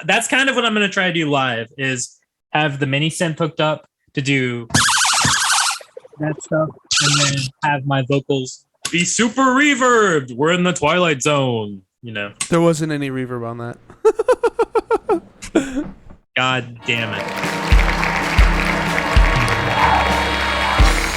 That's kind of what I'm going to try to do live is have the mini synth hooked up to do that stuff and then have my vocals be super reverbed. We're in the Twilight Zone, you know. There wasn't any reverb on that. God damn it.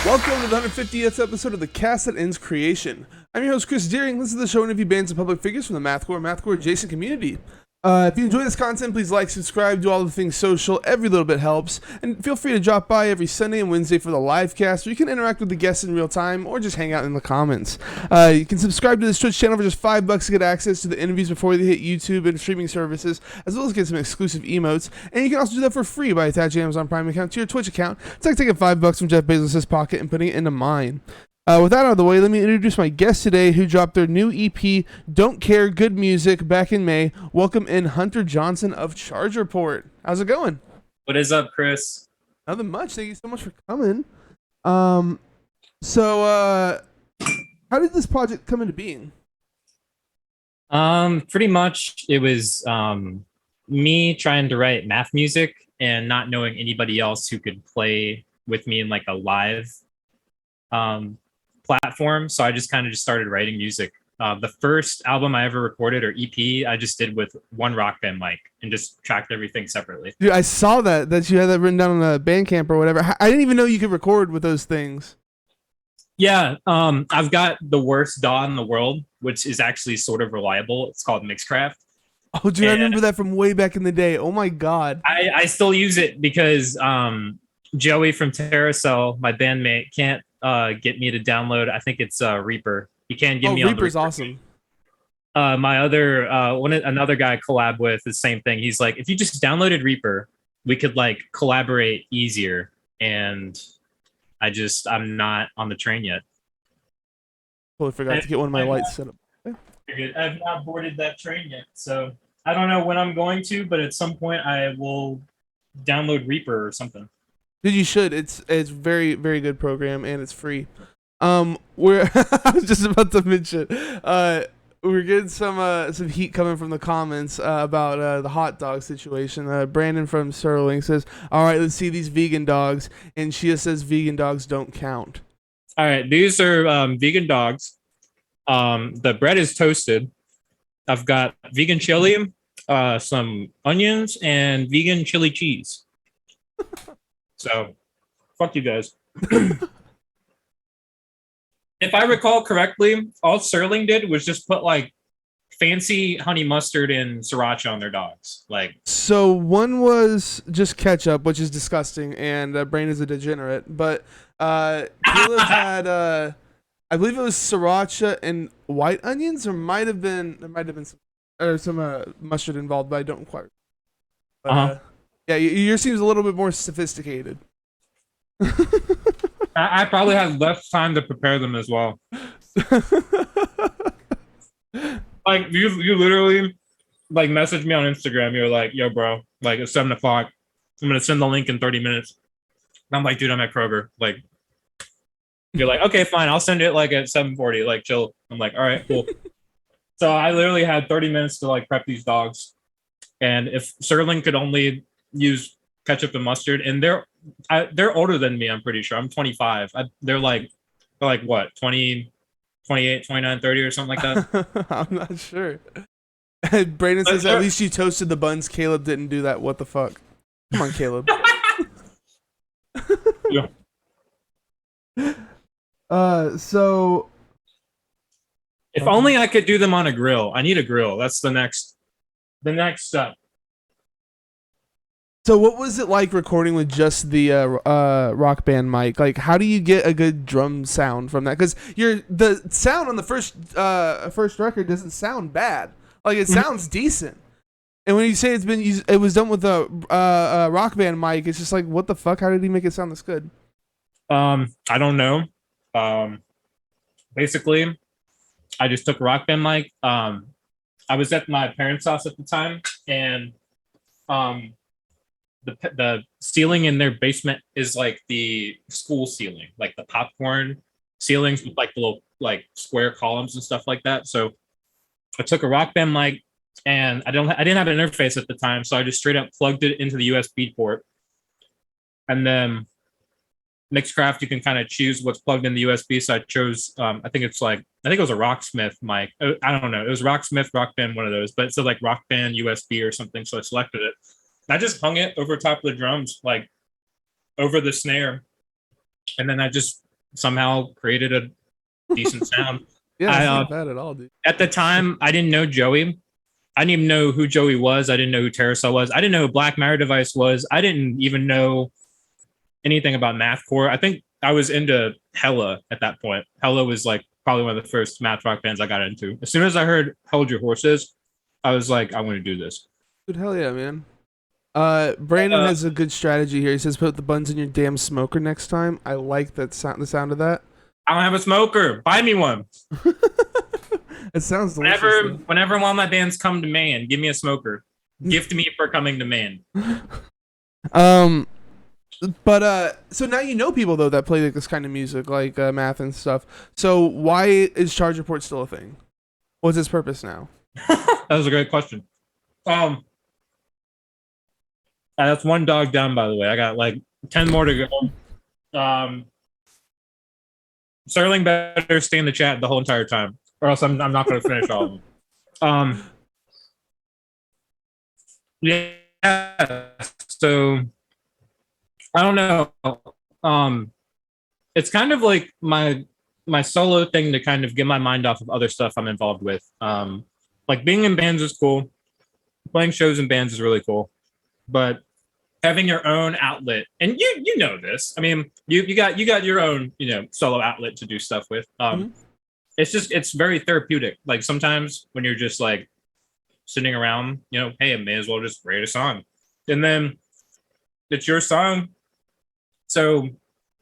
Welcome to the 150th episode of the Cast That Ends Creation. I'm your host, Chris Deering. This is the show interview bands and public figures from the Mathcore adjacent community. If you enjoy this content, please like, subscribe, do all the things social. Every little bit helps. And feel free to drop by every Sunday and Wednesday for the live cast, where you can interact with the guests in real time or just hang out in the comments. You can subscribe to this Twitch channel for just $5 to get access to the interviews before they hit YouTube and streaming services, as well as get some exclusive emotes. And you can also do that for free by attaching Amazon Prime account to your Twitch account. It's like taking $5 from Jeff Bezos' pocket and putting it into mine. With that out of the way, let me introduce my guest today, who dropped their new EP, Don't Care, Good Music, back in May. Welcome in Hunter Johnson of Charge Report. How's it going? What is up, Chris? Nothing much. Thank you so much for coming. So how did this project come into being? Pretty much it was me trying to write math music and not knowing anybody else who could play with me in like a live platform, so I just kind of started writing music. The first album I ever recorded, or EP, I just did with one Rock Band mic and just tracked everything separately. Dude, I saw that you had that written down on a Bandcamp or whatever. I didn't even know you could record with those things. Yeah, I've got the worst DAW in the world, which is actually sort of reliable. It's called Mixcraft. Oh, dude, I remember that from way back in the day. Oh my god. I still use it because Joey from Terracell, my bandmate, can't get me to download. I think it's Reaper. You can't get me on Reaper's awesome. My other another guy I collab with, the same thing. He's like, if you just downloaded Reaper, we could like collaborate easier. And I'm not on the train yet. Totally forgot to get one of my lights set up. I've not boarded that train yet, so I don't know when I'm going to, but at some point I will download Reaper or something. Dude, you should. It's very, very good program, and it's free. We're I was just about to mention, we're getting some heat coming from the comments about the hot dog situation. Brandon from Sterling says, "All right, let's see these vegan dogs," and Shia says, "Vegan dogs don't count." All right, these are vegan dogs. The bread is toasted. I've got vegan chili, some onions, and vegan chili cheese. So, fuck you guys. If I recall correctly, all Sterling did was just put like fancy honey mustard and sriracha on their dogs. Like, so one was just ketchup, which is disgusting, and Brandon's a degenerate. But Caleb had, I believe it was sriracha and white onions, or there might have been some mustard involved, but I don't quite. But, yeah, yours seems a little bit more sophisticated. I probably had less time to prepare them as well. Like you literally like messaged me on Instagram. You're like, "Yo, bro, like it's 7 o'clock. I'm gonna send the link in 30 minutes." And I'm like, "Dude, I'm at Kroger." Like, you're like, "Okay, fine. I'll send it like at 7:40. Like, chill." I'm like, "All right, cool." So I literally had 30 minutes to like prep these dogs, and if Sterling could only use ketchup and mustard, and they're older than me, I'm pretty sure. I'm 25. They're like what, 20, 28, 29, 30 or something like that. I'm not sure. Brandon says, at least you toasted the buns. Caleb didn't do that. What the fuck? Come on, Caleb. Yeah. So if only I could do them on a grill. I need a grill. That's the next step. So what was it like recording with just the Rock Band mic? Like, how do you get a good drum sound from that? Because the sound on the first record doesn't sound bad. Like, it sounds decent. And when you say it was done with a Rock Band mic, it's just like, what the fuck? How did he make it sound this good? I don't know. Basically, I just took a Rock Band mic. I was at my parents' house at the time, and the ceiling in their basement is like the school ceiling, like the popcorn ceilings with like the little like square columns and stuff like that. So I took a Rock Band mic, and I didn't have an interface at the time, so I just straight up plugged it into the USB port, and then Mixcraft, you can kind of choose what's plugged in the USB. So I chose, I think it was a Rocksmith mic. I don't know. It was Rocksmith, Rock Band, one of those, but it's like Rock Band USB or something. So I selected it. I just hung it over top of the drums, like over the snare. And then I just somehow created a decent sound. Yeah, it's not bad at all, dude. At the time, I didn't know Joey. I didn't even know who Joey was. I didn't know who Terracell was. I didn't know who Black Matter Device was. I didn't even know anything about mathcore. I think I was into Hella at that point. Hella was like probably one of the first math rock bands I got into. As soon as I heard Hold Your Horses, I was like, I want to do this. Dude, hell yeah, man. Brandon has a good strategy here. He says, "Put the buns in your damn smoker next time." I like that sound. The sound of that. I don't have a smoker. Buy me one. It sounds delicious. Whenever one of my bands come to Maine, give me a smoker. Gift me for coming to Maine. But so now you know people though that play like this kind of music, like math and stuff. So why is Charge Report still a thing? What's its purpose now? That was a great question. That's one dog down, by the way. I got like 10 more to go. Sterling better stay in the chat the whole entire time, or else I'm not going to finish all of them. Yeah. So I don't know. It's kind of like my solo thing to kind of get my mind off of other stuff I'm involved with. Like being in bands is cool. Playing shows in bands is really cool, but having your own outlet, and you know this. I mean, you got your own solo outlet to do stuff with. It's very therapeutic. Like sometimes when you're just like sitting around, hey, I may as well just write a song, and then it's your song, so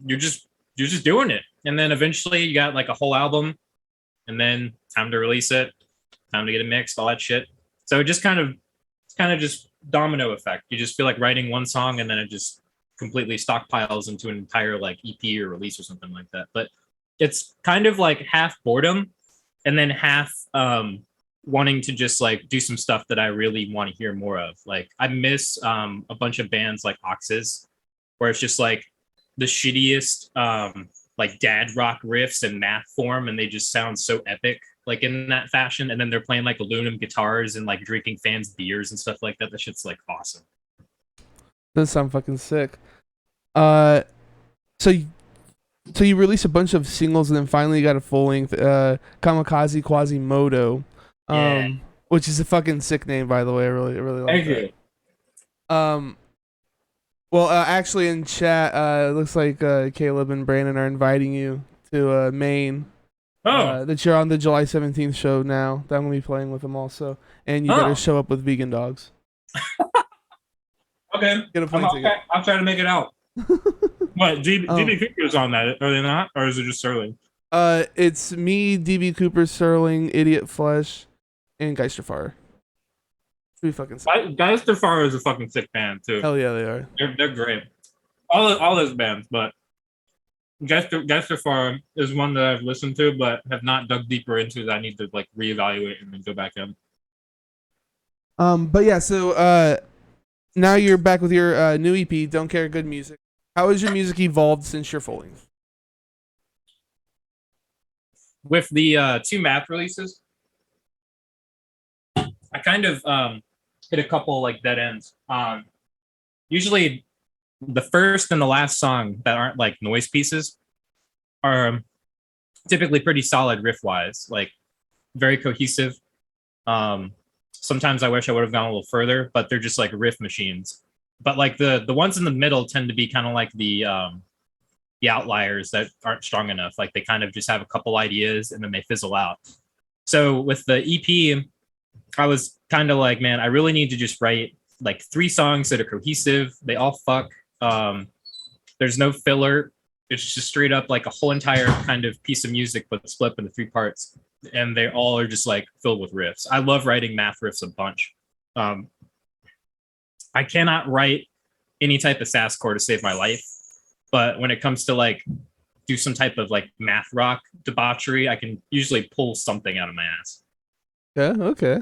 you're just doing it, and then eventually you got like a whole album, and then time to release it, time to get it mixed, all that shit. So it's kind of just domino effect. You just feel like writing one song and then it just completely stockpiles into an entire like EP or release or something like that. But it's kind of like half boredom and then half wanting to just like do some stuff that I really want to hear more of. Like I miss a bunch of bands like Oxes, where it's just like the shittiest like dad rock riffs and math form, and they just sound so epic like in that fashion. And then they're playing like aluminum guitars and like drinking fans beers and stuff like that. That shit's like awesome. Does sound fucking sick. So you released a bunch of singles and then finally you got a full length Kamikaze Quasimodo, which is a fucking sick name, by the way. I really like it. Well, actually in chat, it looks like Caleb and Brandon are inviting you to Maine. That you're on the July 17th show now. That I'm gonna be playing with them also, and you better show up with vegan dogs. Okay. Get a plane ticket. I'll try to make it out. What, DB Cooper's on that, are they not? Or is it just Sterling? It's me, DB Cooper, Sterling, Idiot Flesh, and Geisterfire. Pretty fucking sick. Geisterfire is a fucking sick band too. Hell yeah, they are. They're great. All those bands, but Geisterfire is one that I've listened to but have not dug deeper into, that I need to like reevaluate and then go back in. But yeah, so now you're back with your new EP, Don't Care Good Music. How has your music evolved since your full length? With the 2 math releases, I kind of hit a couple like dead ends. Usually the first and the last song that aren't like noise pieces are typically pretty solid riff wise, like very cohesive. Sometimes I wish I would have gone a little further, but they're just like riff machines. But like the ones in the middle tend to be kind of like the outliers that aren't strong enough. Like they kind of just have a couple ideas and then they fizzle out. So with the EP, I was kind of like, man, I really need to just write like 3 songs that are cohesive. They all fuck. There's no filler. It's just straight up like a whole entire kind of piece of music, but split up into 3 parts. And they all are just like filled with riffs. I love writing math riffs a bunch. I cannot write any type of Sasscore to save my life. But when it comes to like do some type of like math rock debauchery, I can usually pull something out of my ass. Yeah, okay.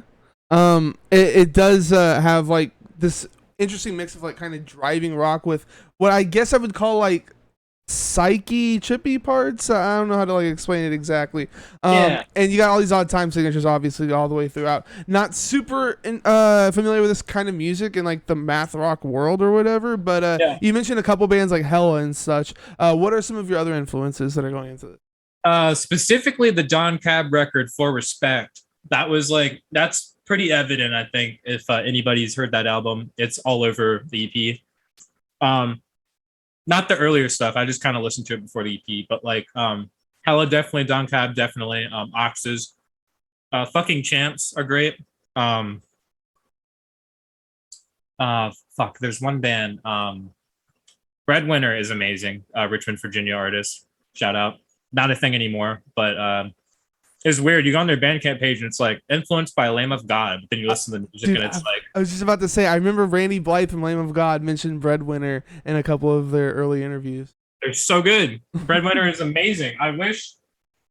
It does have like this interesting mix of like kind of driving rock with what I guess I would call like psyche chippy parts. I don't know how to like explain it exactly. Yeah. And you got all these odd time signatures obviously all the way throughout. Not super familiar with this kind of music in like the math rock world or whatever, but Yeah. you mentioned a couple bands like Hella and such. What are some of your other influences that are going into this? Specifically the Don Cab record For Respect. That's pretty evident, I think, if anybody's heard that album. It's all over the EP. Not the earlier stuff. I just kind of listened to it before the EP, but like Hella definitely, Don Cab definitely, Oxes. Fucking Champs are great. Um Fuck, there's one band. Breadwinner is amazing. Richmond, Virginia artist. Shout out. Not a thing anymore, but it's weird. You go on their Bandcamp page and it's like influenced by Lamb of God. But then you listen to the music Dude, and it's like I was just about to say, I remember Randy Blythe from Lamb of God mentioned Breadwinner in a couple of their early interviews. they're so good. Breadwinner is amazing. I wish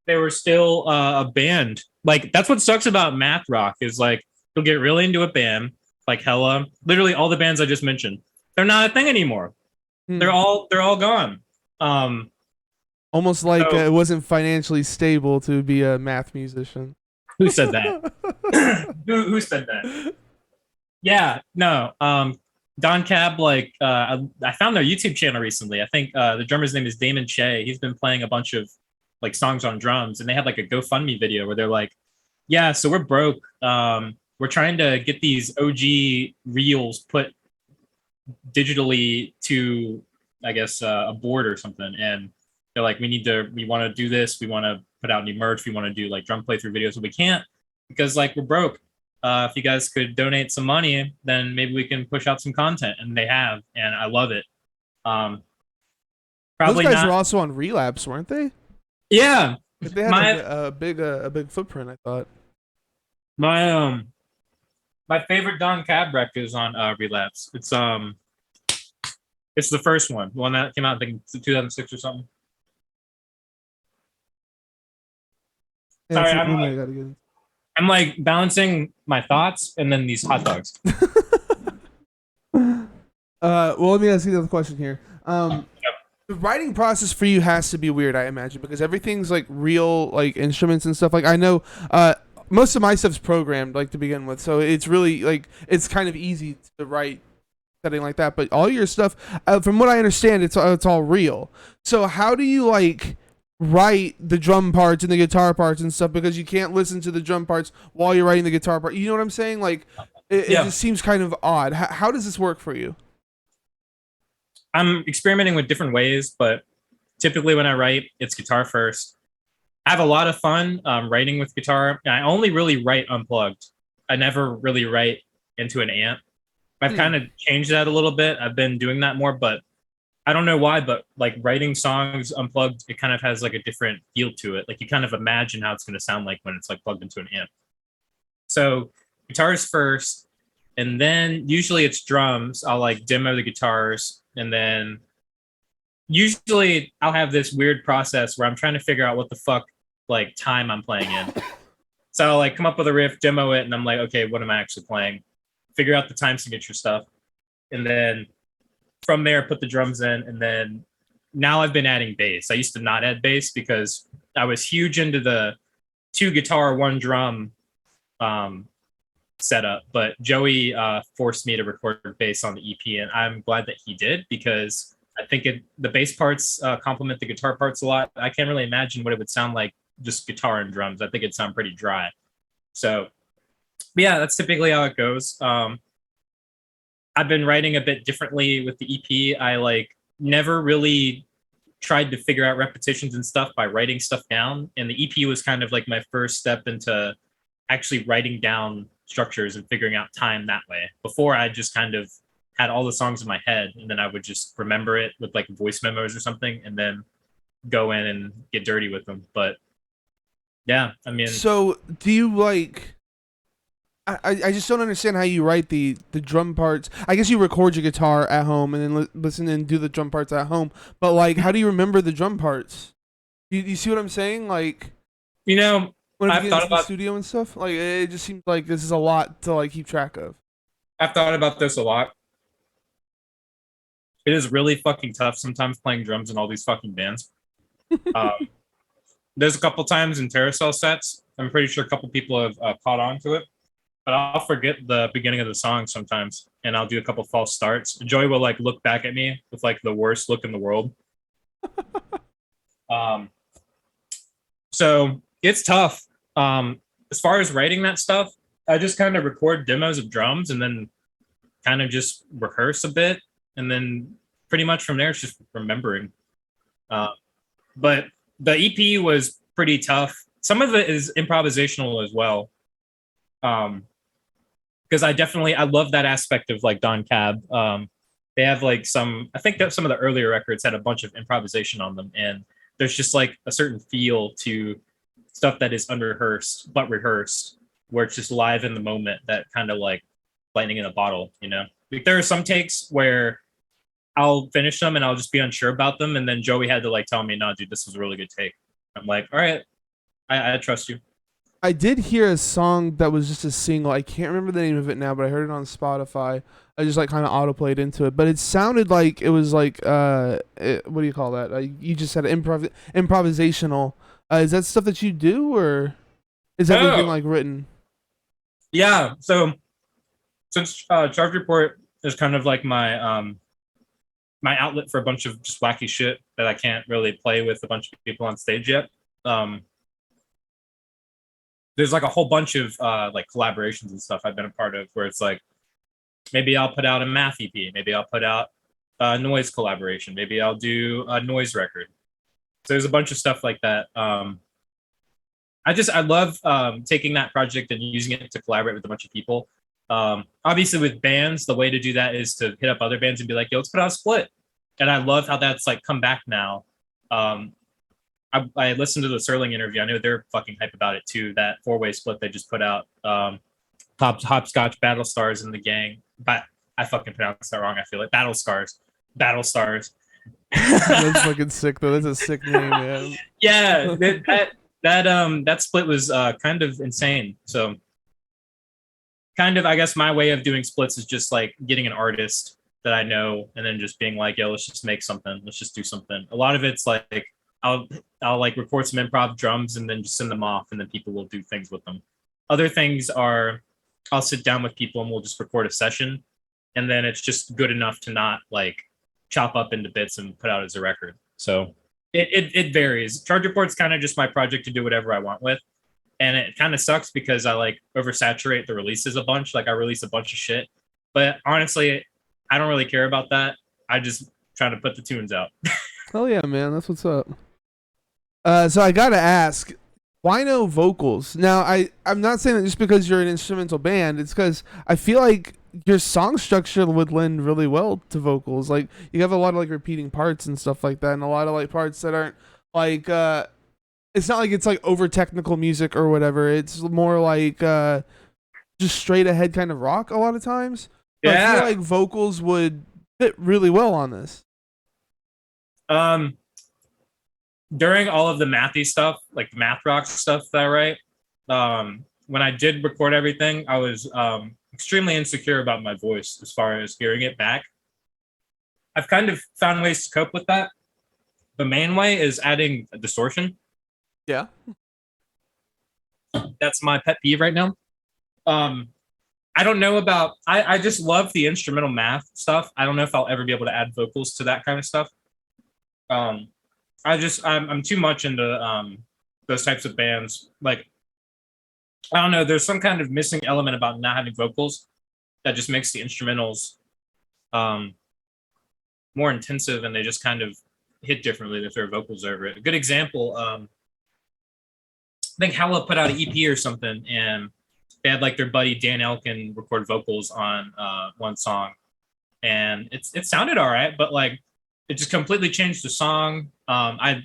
they were still a band. Like that's what sucks about math rock is like you'll get really into a band like Hella. Literally all the bands I just mentioned, they're not a thing anymore. Hmm. They're all gone. Almost like So- it wasn't financially stable to be a math musician. Who said that? who said that? Yeah, no. Don Cab, like I found their YouTube channel recently. I think the drummer's name is Damon Che. He's been playing a bunch of like songs on drums, and they had like a GoFundMe video where they're like, "Yeah, so we're broke. We're trying to get these OG reels put digitally to, I guess, a board or something." And they're like, we want to do this. We want to put out new merch. We want to do like drum playthrough videos, but we can't because like we're broke. If you guys could donate some money, then maybe we can push out some content. And they have, and I love it. Those Probably guys not. were also on Relapse, weren't they? Yeah, They had My- a big footprint, I thought. my favorite Don Cab rec is on Relapse. It's the first one, the one that came out I think 2006 or something. Yeah, Sorry, it's a I'm rumor like- I gotta get in. I'm like balancing my thoughts and then these hot dogs. Well, let me ask you another question here. The writing process for you has to be weird, I imagine, because everything's like real, like instruments and stuff. Like I know, most of my stuff's programmed, like to begin with, so it's really like it's kind of easy to write setting like that. But all your stuff, from what I understand, it's all real. So how do you like write the drum parts and the guitar parts and stuff, because you can't listen to the drum parts while you're writing the guitar part? You know what I'm saying? Like it Yeah. just seems kind of odd. How does this work for you? I'm experimenting with different ways, but typically when I write, it's guitar first. I have a lot of fun writing with guitar, and I only really write unplugged. I never really write into an amp. I've kind of changed that a little bit. I've been doing that more, but I don't know why, but like writing songs unplugged, it kind of has like a different feel to it. Like you kind of imagine how it's going to sound like when it's like plugged into an amp. So guitars first, and then usually it's drums. I'll like demo the guitars, and then usually I'll have this weird process where I'm trying to figure out what the fuck like time I'm playing in. So I'll like come up with a riff, demo it, and I'm like, okay, what am I actually playing? Figure out the time signature stuff, and then from there put the drums in, and then now I've been adding bass. I used to not add bass because I was huge into the 2 guitar, 1 drum setup, but Joey forced me to record bass on the EP, and I'm glad that he did because I think the bass parts complement the guitar parts a lot. I can't really imagine what it would sound like just guitar and drums. I think it'd sound pretty dry. So yeah, that's typically how it goes. I've been writing a bit differently with the EP. I like never really tried to figure out repetitions and stuff by writing stuff down, and the EP was kind of like my first step into actually writing down structures and figuring out time that way. Before, I just kind of had all the songs in my head, and then I would just remember it with like voice memos or something, and then go in and get dirty with them. But yeah, I mean, So do you like? I just don't understand how you write the drum parts. I guess you record your guitar at home and then listen and do the drum parts at home. But like, how do you remember the drum parts? You see what I'm saying? Like, you know, Whenever I've you get thought into the about studio and stuff, like it just seems like this is a lot to like keep track of. I've thought about this a lot. It is really fucking tough sometimes playing drums in all these fucking bands. Um, there's a couple times in Terracell sets. I'm pretty sure a couple people have caught on to it, but I'll forget the beginning of the song sometimes, and I'll do a couple false starts. Joey will like look back at me with like the worst look in the world. Um, so it's tough. As far as writing that stuff, I just kind of record demos of drums and then kind of just rehearse a bit, and then pretty much from there it's just remembering. Uh, but the EP was pretty tough. Some of it is improvisational as well. Because I love that aspect of like Don Cab. They have like I think that some of the earlier records had a bunch of improvisation on them, and there's just like a certain feel to stuff that is unrehearsed but rehearsed, where it's just live in the moment, that kind of like lightning in a bottle, you know? Like there are some takes where I'll finish them and I'll just be unsure about them, and then Joey had to like tell me, "No, dude, this was a really good take." I'm like, "All right, I trust you." I did hear a song that was just a single. I can't remember the name of it now, but I heard it on Spotify. I just like kind of autoplayed into it, but it sounded like it was like what do you call that? You just said improvisational. Is that stuff that you do, or is everything Oh, like written? yeah. So since Charge Report is kind of like my outlet for a bunch of just wacky shit that I can't really play with a bunch of people on stage yet. Um, there's like a whole bunch of like collaborations and stuff I've been a part of, where it's like maybe I'll put out a math EP, maybe I'll put out a noise collaboration, maybe I'll do a noise record. So there's a bunch of stuff like that. I love taking that project and using it to collaborate with a bunch of people. Obviously, with bands, the way to do that is to hit up other bands and be like, "Yo, let's put out a split." And I love how that's like come back now. Um, I listened to the Serling interview. I know they're fucking hype about it too. That 4-way split they just put out. Hopscotch, Battle Stars, and the Gang. But I fucking pronounced that wrong. I feel like Battle Scars, Battle Stars. That's fucking sick though. That's a sick name, man. Yeah, that split was kind of insane. So kind of, I guess my way of doing splits is just like getting an artist that I know and then just being like, yo, let's just make something. Let's just do something. A lot of it's like I'll I'll like record some improv drums and then just send them off, and then people will do things with them. Other things are I'll sit down with people and we'll just record a session, and then it's just good enough to not like chop up into bits and put out as a record. So it varies. Charge Report's kind of just my project to do whatever I want with. And it kind of sucks because I like oversaturate the releases a bunch. Like I release a bunch of shit, but honestly, I don't really care about that. I just try to put the tunes out. Hell yeah, man. That's what's up. So I gotta ask, why no vocals? Now I'm not saying that just because you're an instrumental band. It's because I feel like your song structure would lend really well to vocals. Like you have a lot of like repeating parts and stuff like that, and a lot of like parts that aren't like it's not like it's like over technical music or whatever. It's more like just straight ahead kind of rock a lot of times. But I feel Yeah. like vocals would fit really well on this. Um, during all of the mathy stuff, like the math rock stuff that I write, when I did record everything, I was extremely insecure about my voice as far as hearing it back. I've kind of found ways to cope with that. The main way is adding a distortion. Yeah. That's my pet peeve right now. Um, I don't know about. I just love the instrumental math stuff. I don't know if I'll ever be able to add vocals to that kind of stuff. Um, I'm too much into those types of bands. Like I don't know. There's some kind of missing element about not having vocals that just makes the instrumentals um, more intensive, and they just kind of hit differently if there are vocals over it. A good example. I think Hella put out an EP or something, and they had like their buddy Dan Elkin record vocals on one song, and it sounded all right, but like it just completely changed the song. I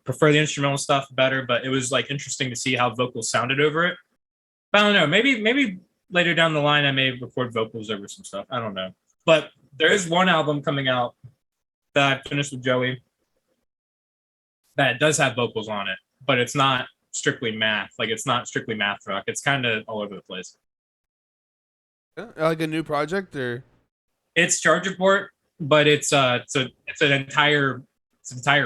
prefer the instrumental stuff better, but it was like interesting to see how vocals sounded over it. But I don't know. Maybe later down the line I may record vocals over some stuff. I don't know. But there is one album coming out that I finished with Joey that does have vocals on it, but it's not strictly math. Like it's not strictly math rock. It's kind of all over the place. Like a new project or? It's Charge Report, but it's an entire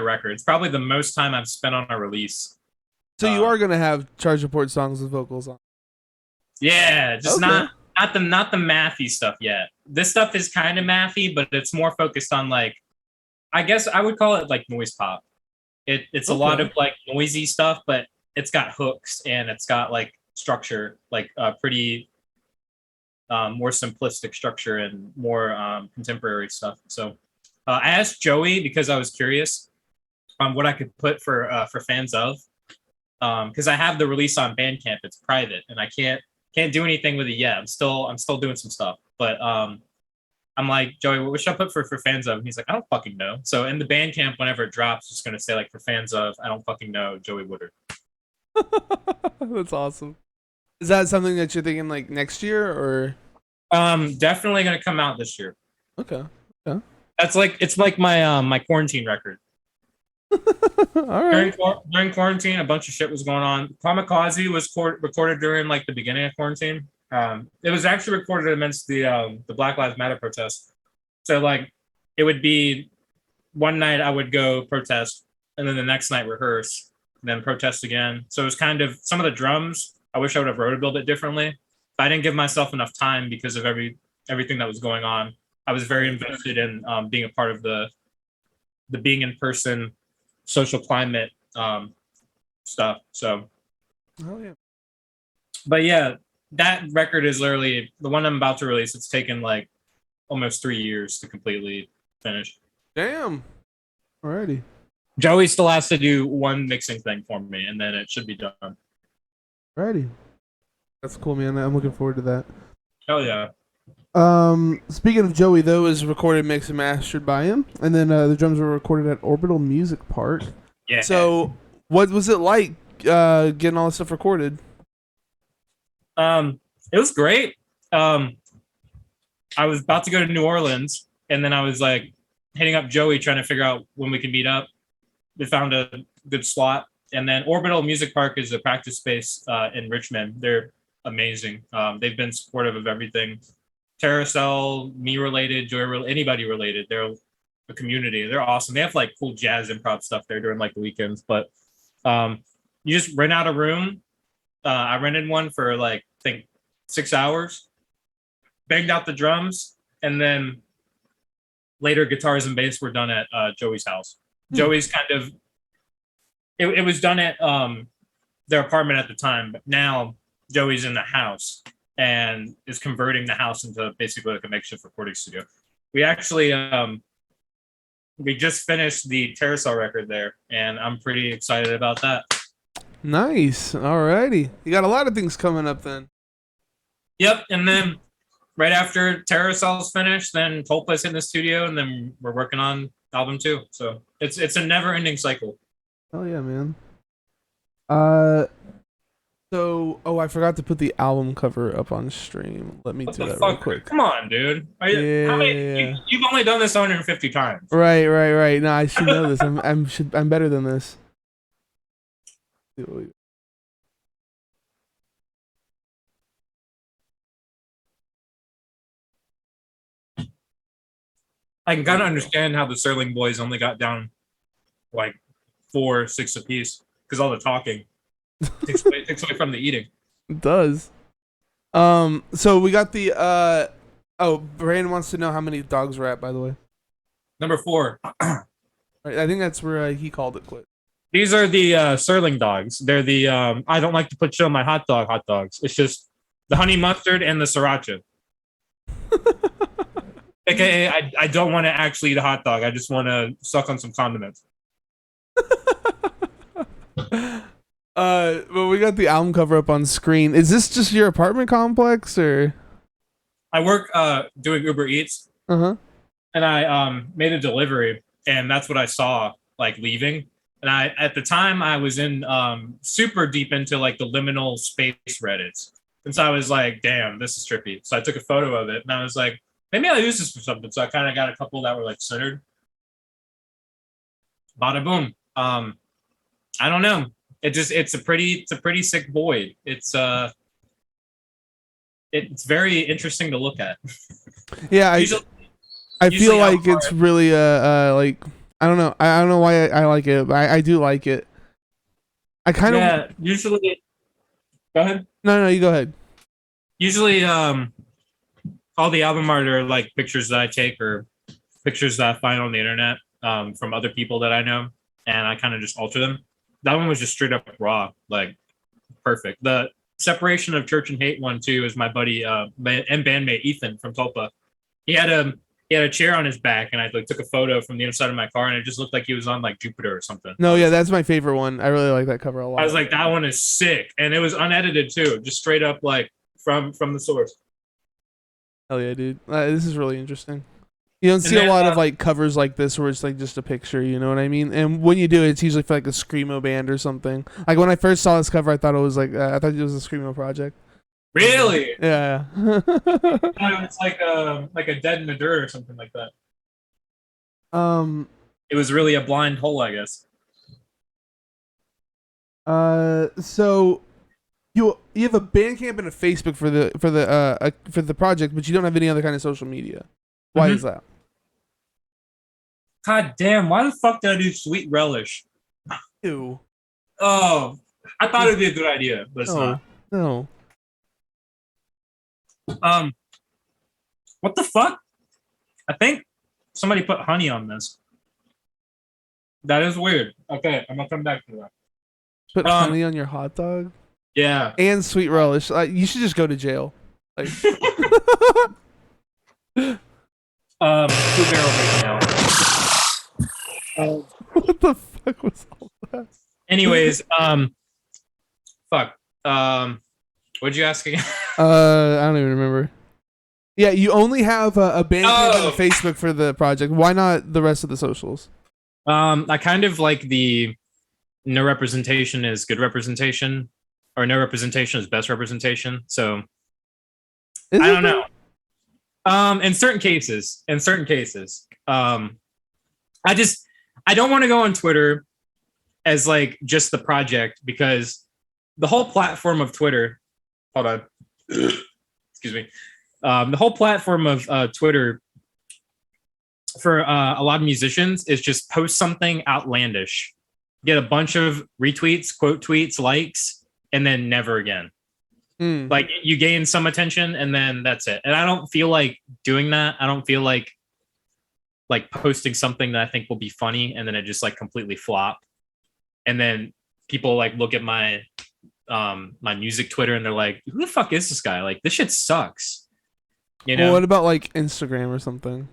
record. It's probably the most time I've spent on a release. So you are gonna have Charge Report songs with vocals on? Yeah, just Okay. not the mathy stuff yet. This stuff is kind of mathy, but it's more focused on like, I guess I would call it like noise pop. It's a lot Okay. of like noisy stuff, but it's got hooks and it's got like structure, like pretty more simplistic structure and more contemporary stuff. So I asked Joey because I was curious on what I could put for fans of, because I have the release on Bandcamp. It's private and I can't do anything with it yet. I'm still doing some stuff, but I'm like, Joey, what should I put for fans of? And he's like, I don't fucking know. So in the Bandcamp, whenever it drops, it's gonna say like for fans of, I don't fucking know, Joey Woodard. That's awesome. Is that something that you're thinking like next year or? Definitely gonna come out this year. Okay. That's like it's like my quarantine record. All right. During quarantine, a bunch of shit was going on. Kamikaze was recorded during like the beginning of quarantine. It was actually recorded amidst the Black Lives Matter protest. So like, it would be one night I would go protest, and then the next night rehearse, and then protest again. So it was kind of some of the drums. I wish I would have wrote a little bit differently. But I didn't give myself enough time because of everything that was going on. I was very invested in being a part of the being in person social climate stuff. So, Oh yeah. but yeah, that record is literally the one I'm about to release. It's taken like almost 3 years to completely finish. Damn. Alrighty. Joey still has to do one mixing thing for me, and then it should be done. Alrighty. That's cool, man. I'm looking forward to that. Hell yeah. Speaking of Joey, though, is recorded, mixed, and mastered by him, and then the drums were recorded at Orbital Music Park. Yeah. So, what was it like getting all this stuff recorded? It was great. I was about to go to New Orleans, and then I was like hitting up Joey trying to figure out when we could meet up. We found a good slot, and then Orbital Music Park is a practice space in Richmond. They're amazing. They've been supportive of everything. Terracell, me related, Joy, anybody related. They're a community. They're awesome. They have like cool jazz improv stuff there during like the weekends. But you just rent out a room. I rented one for like I think 6 hours. Banged out the drums, and then later guitars and bass were done at Joey's house. Joey's kind of it was done at their apartment at the time, but now Joey's in the house and is converting the house into basically like a makeshift recording studio. We actually we just finished the Terracell record there, and I'm pretty excited about that. Nice. Alrighty. You got a lot of things coming up then. Yep, and then right after Terracell's finished, then Tulpa's in the studio, and then we're working on album 2. So it's a never-ending cycle. Oh yeah, man. So, I forgot to put the album cover up on stream. Let me What do the that real fuck? quick. Come on, dude. Yeah. You've only done this 150 times. Right. No, I should know this. I'm better than this. I can kind of understand how the Serling boys only got down like 4, 6 apiece because all the talking takes away from the eating. It does. So we got the Brandon wants to know how many dogs we're at, by the way. Number 4. Right, I think that's where he called it quit. These are the Serling dogs. They're the I don't like to put shit on my hot dogs. It's just the honey mustard and the sriracha. AKA, I don't want to actually eat a hot dog. I just want to suck on some condiments. Well, we got the album cover up on screen. Is this just your apartment complex or? I work doing Uber Eats, Uh-huh. and I made a delivery, and that's what I saw like leaving. And I at the time I was in super deep into like the liminal space Reddits, and so I was like, "Damn, this is trippy." So I took a photo of it, and I was like, "Maybe I'll use this for something." So I kind of got a couple that were like centered. Bada boom. I don't know. it's a pretty sick void. It's very interesting to look at. Yeah, Usually, I usually feel like Alvaro- it's really like I don't know. I don't know why I like it, but I do like it. I kind of yeah, usually. Go ahead. no, you go ahead. Usually, all the album art are like pictures that I take or pictures that I find on the internet from other people that I know, and I kind of just alter them. That one was just straight up raw, like perfect. The separation of Church and Hate one too is my buddy and bandmate Ethan from Tulpa. He had a chair on his back, and I like took a photo from the inside of my car, and it just looked like he was on like Jupiter or something. No, yeah, that's my favorite one. I really like that cover a lot. I was like, that one is sick, and it was unedited too, just straight up like from the source. hell yeah, dude. This is really interesting. You don't see then, a lot of like covers like this where it's like just a picture, you know what I mean? And when you do, it's usually for like a screamo band or something. Like when I first saw this cover, I thought it was like I thought it was a screamo project. Really? Yeah. It's like a Dead in the Dirt or something like that. It was really a blind hole, I guess. So you have a Bandcamp and a Facebook for the project, but you don't have any other kind of social media. Why is that? God damn! Why the fuck did I do Sweet Relish? Ew. Oh, I thought it'd be a good idea, but it's No. No. not. What the fuck? I think somebody put honey on this. That is weird. Okay, I'm gonna come back to that. Put honey on your hot dog Yeah. and sweet relish. You should just go to jail. Like. Two barrel right now. What the fuck was all that? Anyways, fuck. What'd you ask again? I don't even remember. Yeah, you only have a Bandcamp and a Facebook for the project. Why not the rest of the socials? I kind of like the no representation is good representation, or no representation is best representation. So I don't know. In certain cases, I don't want to go on Twitter as like just the project, because the whole platform of Twitter. Hold on. Excuse me. The whole platform of Twitter for a lot of musicians is just post something outlandish, get a bunch of retweets, quote tweets, likes, and then never again. Like you gain some attention and then that's it. And I don't feel like doing that. I don't feel like posting something that I think will be funny and then it just like completely flop. And then people like look at my my music Twitter and they're like, who the fuck is this guy? Like, this shit sucks. You know? Well, what about like Instagram or something?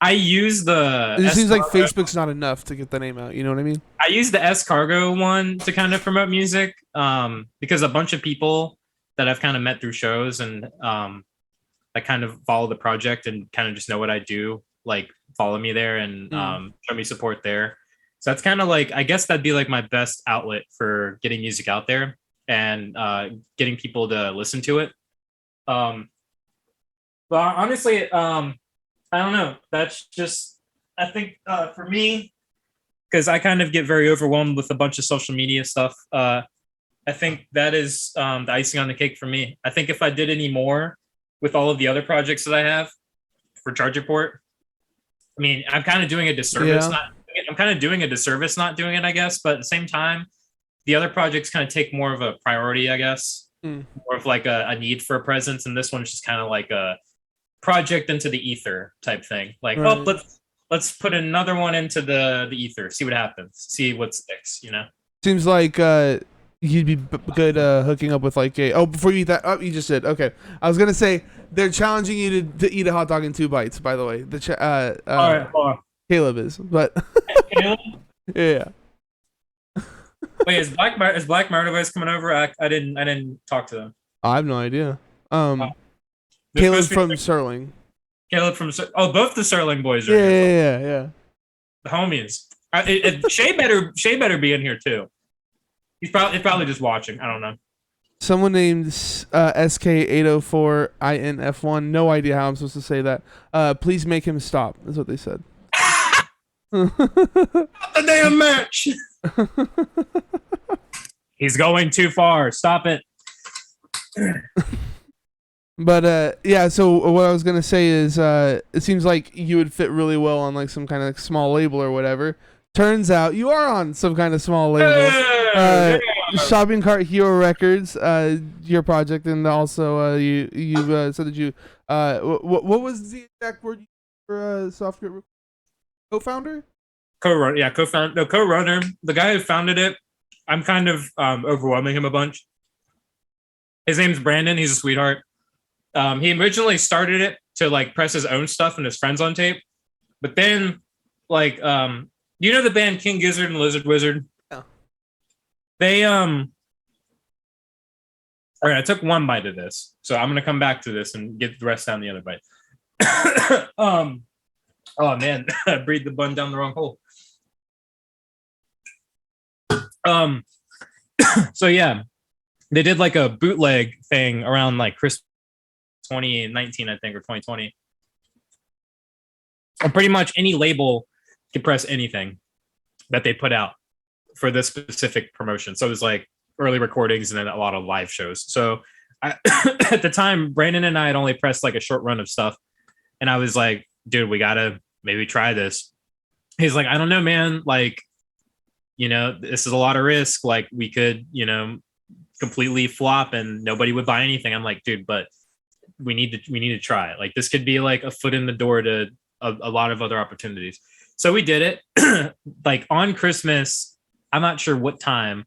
I use the. It seems like Facebook's not enough to get the name out. You know what I mean? I use the Escargo one to kind of promote music, because a bunch of people that I've kind of met through shows and I kind of follow the project and kind of just know what I do, like follow me there and show me support there. So that's kind of like, I guess that'd be like my best outlet for getting music out there and getting people to listen to it. But honestly, I don't know. That's just, I think for me, because I kind of get very overwhelmed with a bunch of social media stuff. I think that is the icing on the cake for me. I think if I did any more with all of the other projects that I have for Charge Report, I mean, I'm kind of doing a disservice. Yeah. I'm kind of doing a disservice not doing it, I guess. But at the same time, the other projects kind of take more of a priority, I guess. More of like a need for a presence. And this one's just kind of like a project into the ether type thing. Like, right. Oh, let's put another one into the ether, see what happens, see what sticks, you know? Seems like you'd be good hooking up with like before you eat that. Oh, you just did. Okay. I was going to say, they're challenging you to eat a hot dog in 2 bites, by the way. All right, hold on. Caleb is, but Caleb? Yeah. Wait, is Black Murderverse coming over? I didn't talk to them. I have no idea. They're Caleb supposed to from be- Sterling. Caleb from both the Sterling boys are here. Yeah. The homies. Shay better be in here too. He's probably just watching. I don't know. Someone named SK804INF1. No idea how I'm supposed to say that. Please make him stop. Is what they said. Not the damn match. He's going too far. Stop it. But yeah, so what I was gonna say is, it seems like you would fit really well on like some kind of small label or whatever. Turns out you are on some kind of small label. Yeah. Shopping Cart Hero Records, your project, and also you said that you what was the exact word you used for software co-founder? Co-runner, yeah, co-founder, no, co-runner. The guy who founded it, I'm kind of overwhelming him a bunch. His name's Brandon. He's a sweetheart. He originally started it to like press his own stuff and his friends on tape, but then like you know the band King Gizzard and Lizard Wizard? Yeah. They all right, I took one bite of this, so I'm gonna come back to this and get the rest down the other bite. Oh man, I breathed the bun down the wrong hole. So yeah, they did like a bootleg thing around like Christmas 2019, I think, or 2020. And pretty much any label could press anything that they put out for this specific promotion. So it was like early recordings and then a lot of live shows. So at the time, Brandon and I had only pressed like a short run of stuff. And I was like, dude, we gotta maybe try this. He's like, I don't know, man. Like, this is a lot of risk. Like we could, completely flop and nobody would buy anything. I'm like, dude, but we need to try it. Like this could be like a foot in the door to a lot of other opportunities. So we did it. Like on Christmas, I'm not sure what time,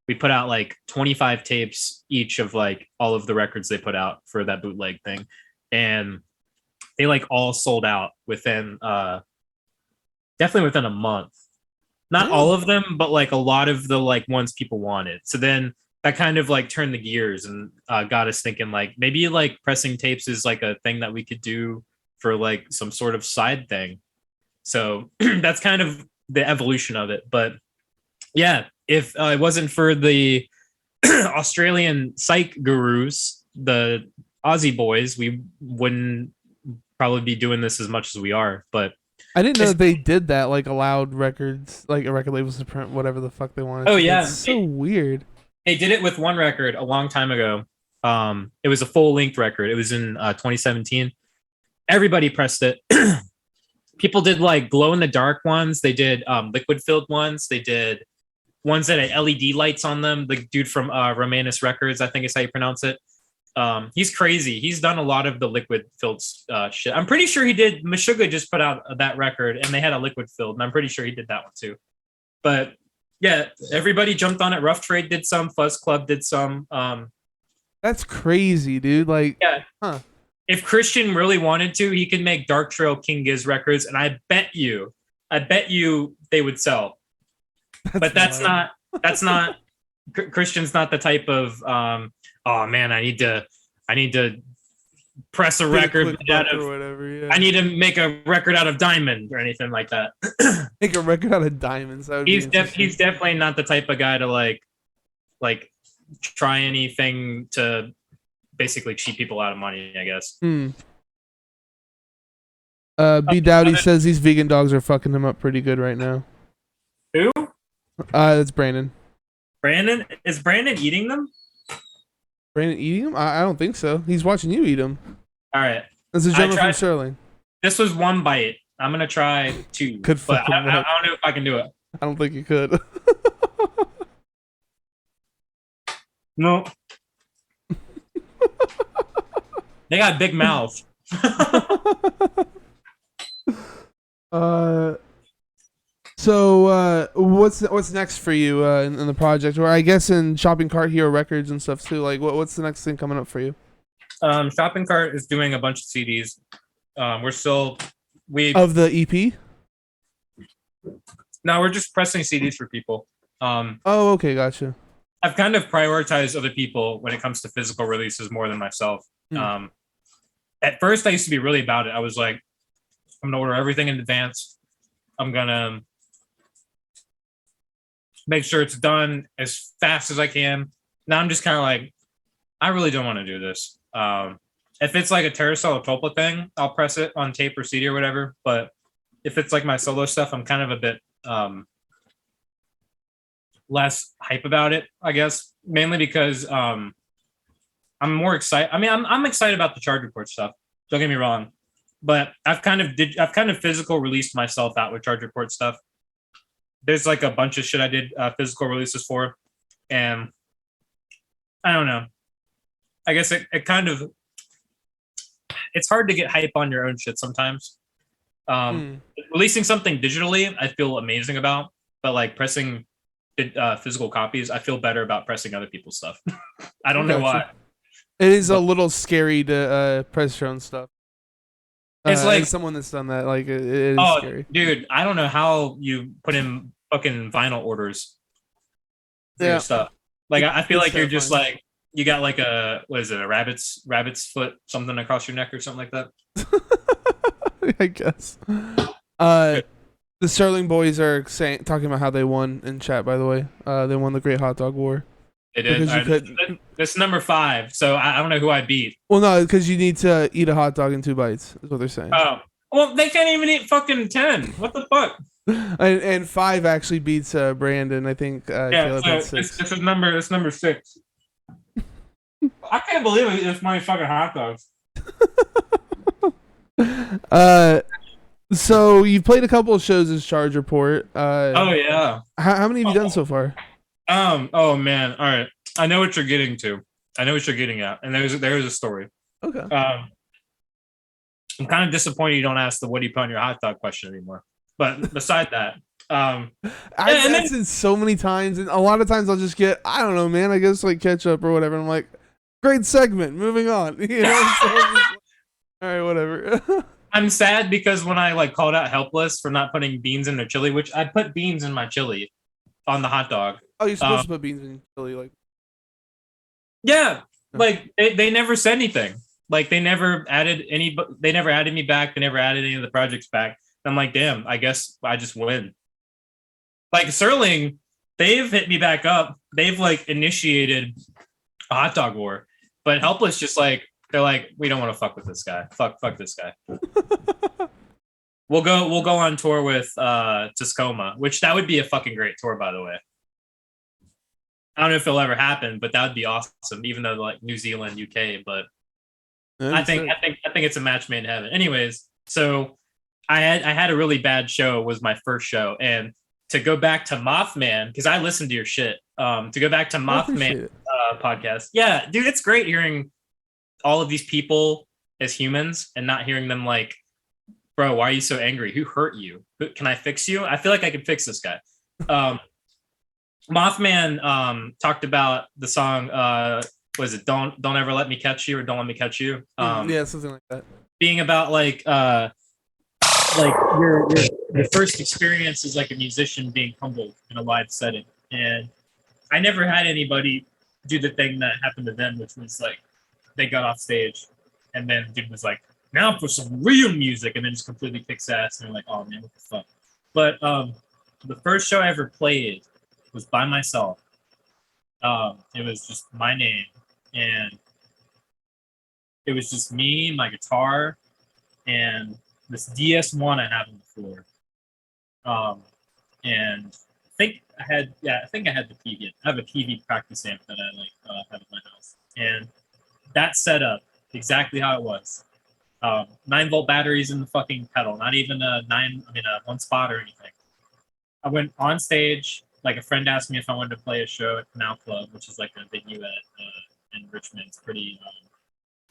we put out like 25 tapes each of like all of the records they put out for that bootleg thing. And they like all sold out within definitely within a month. Not all of them, but like a lot of the like ones people wanted. So then that kind of like turned the gears and got us thinking like maybe like pressing tapes is like a thing that we could do for like some sort of side thing. So that's kind of the evolution of it. But yeah, if it wasn't for the Australian psych gurus, the Aussie boys, we wouldn't probably be doing this as much as we are. But I didn't know that they did that, like allowed records, like a record labels to print whatever the fuck they wanted. Oh yeah, it's so weird. They did it with one record a long time ago. It was a full length record. It was in 2017. Everybody pressed it. People did like glow in the dark ones. They did liquid filled ones. They did ones that had LED lights on them. The dude from Romanus Records, I think is how you pronounce it. He's crazy. He's done a lot of the liquid filled shit. I'm pretty sure he did. Meshuggah just put out that record and they had a liquid filled, and I'm pretty sure he did that one too. But yeah, everybody jumped on it. Rough Trade did some. Fuzz Club did some. That's crazy, dude. Like, yeah. Huh. If Christian really wanted to, he could make Dark Trail King Giz records, and I bet you they would sell. But that's not. Christian's not the type of. Oh man, I need to press a record out of whatever. Yeah. I need to make a record out of diamond or anything like that. Make a record out of diamonds. That would he's definitely not the type of guy to like try anything to basically cheat people out of money, I guess. B Dowdy says these vegan dogs are fucking him up pretty good right now. Who? That's Brandon. Brandon? Is Brandon eating them? Brandon eating them? I don't think so. He's watching you eat them. All right. That's a gentleman from Sterling. This was one bite. I'm gonna try two. But I don't know if I can do it. I don't think you could. No. They got big mouths. So what's next for you in the project, or I guess in Shopping Cart Hero Records and stuff too? Like what's the next thing coming up for you? Shopping Cart is doing a bunch of CDs. We of the EP. No, we're just pressing CDs for people. Oh, okay, gotcha. I've kind of prioritized other people when it comes to physical releases more than myself. At first, I used to be really about it. I was like, I'm gonna order everything in advance. I'm gonna make sure it's done as fast as I can. Now I'm just kind of like, I really don't want to do this. If it's like a Terracell or Topla thing, I'll press it on tape or CD or whatever. But if it's like my solo stuff, I'm kind of a bit less hype about it, I guess, mainly because I'm more excited. I mean, I'm excited about the Charge Report stuff. Don't get me wrong, but I've kind of physical released myself out with Charge Report stuff. There's like a bunch of shit I did physical releases for, and I don't know. I guess it kind of it's hard to get hype on your own shit sometimes. Releasing something digitally, I feel amazing about, but like pressing physical copies, I feel better about pressing other people's stuff. I don't know why. It is a little scary to press your own stuff. It's like as someone that's done that, like it is scary. Dude, I don't know how you put in fucking vinyl orders for your stuff. Like I feel like you're just like you got like a what is it, a rabbit's foot something across your neck or something like that. I guess. The Sterling boys are talking about how they won in chat. By the way, they won the Great Hot Dog War. They did. This number 5, so I don't know who I beat. Well, no, because you need to eat a hot dog in 2 bites. Is what they're saying. Oh, well, they can't even eat fucking 10. What the fuck? And 5 actually beats Brandon. I think. Yeah, so this is number 6. I can't believe it. It's my fucking hot dogs. So you've played a couple of shows as Charge Report. Oh yeah. How many have you done so far? Oh man. All right. I know what you're getting to. I know what you're getting at, and there's a story. Okay. I'm kind of disappointed you don't ask the what do you put on your hot dog question anymore. But beside that, I've asked it so many times, and a lot of times I'll just get, I don't know, man. I guess like ketchup or whatever. And I'm like, great segment. Moving on. You know. So all right, whatever. I'm sad because when I like called out Helpless for not putting beans in their chili, which I put beans in my chili on the hot dog. Oh, you're supposed to put beans in chili, like. Yeah, like they never said anything. Like they never added They never added me back. They never added any of the projects back. And I'm like, damn. I guess I just win. Like Sterling, they've hit me back up. They've like initiated a hot dog war, but Helpless just like they're like, we don't want to fuck with this guy. Fuck this guy. We'll go on tour with Tascoma, which that would be a fucking great tour, by the way. I don't know if it'll ever happen, but that would be awesome. Even though like New Zealand, UK, but I think it's a match made in heaven. Anyways, so I had a really bad show. Was my first show, and to go back to Mothman because I listened to your shit. To go back to Mothman podcast, yeah, dude, it's great hearing all of these people as humans and not hearing them like, bro, why are you so angry? Who hurt you? Can I fix you? I feel like I can fix this guy. Mothman talked about the song was it don't ever let me catch you or don't let me catch you, yeah, something like that, being about like your first experience as like a musician being humbled in a live setting. And I never had anybody do the thing that happened to them, which was like they got off stage and then dude was like, now for some real music, and then just completely kicks ass and they're like, oh man, what the fuck. But the first show I ever played was by myself. It was just my name, and it was just me, my guitar, and this DS1 I have on the floor. And I think I had the PV. I have a PV practice amp that I have in my house, and that setup exactly how it was. 9-volt batteries in the fucking pedal, not even a 1 spot or anything. I went on stage. Like a friend asked me if I wanted to play a show at Canal Club, which is like a venue in Richmond. It's pretty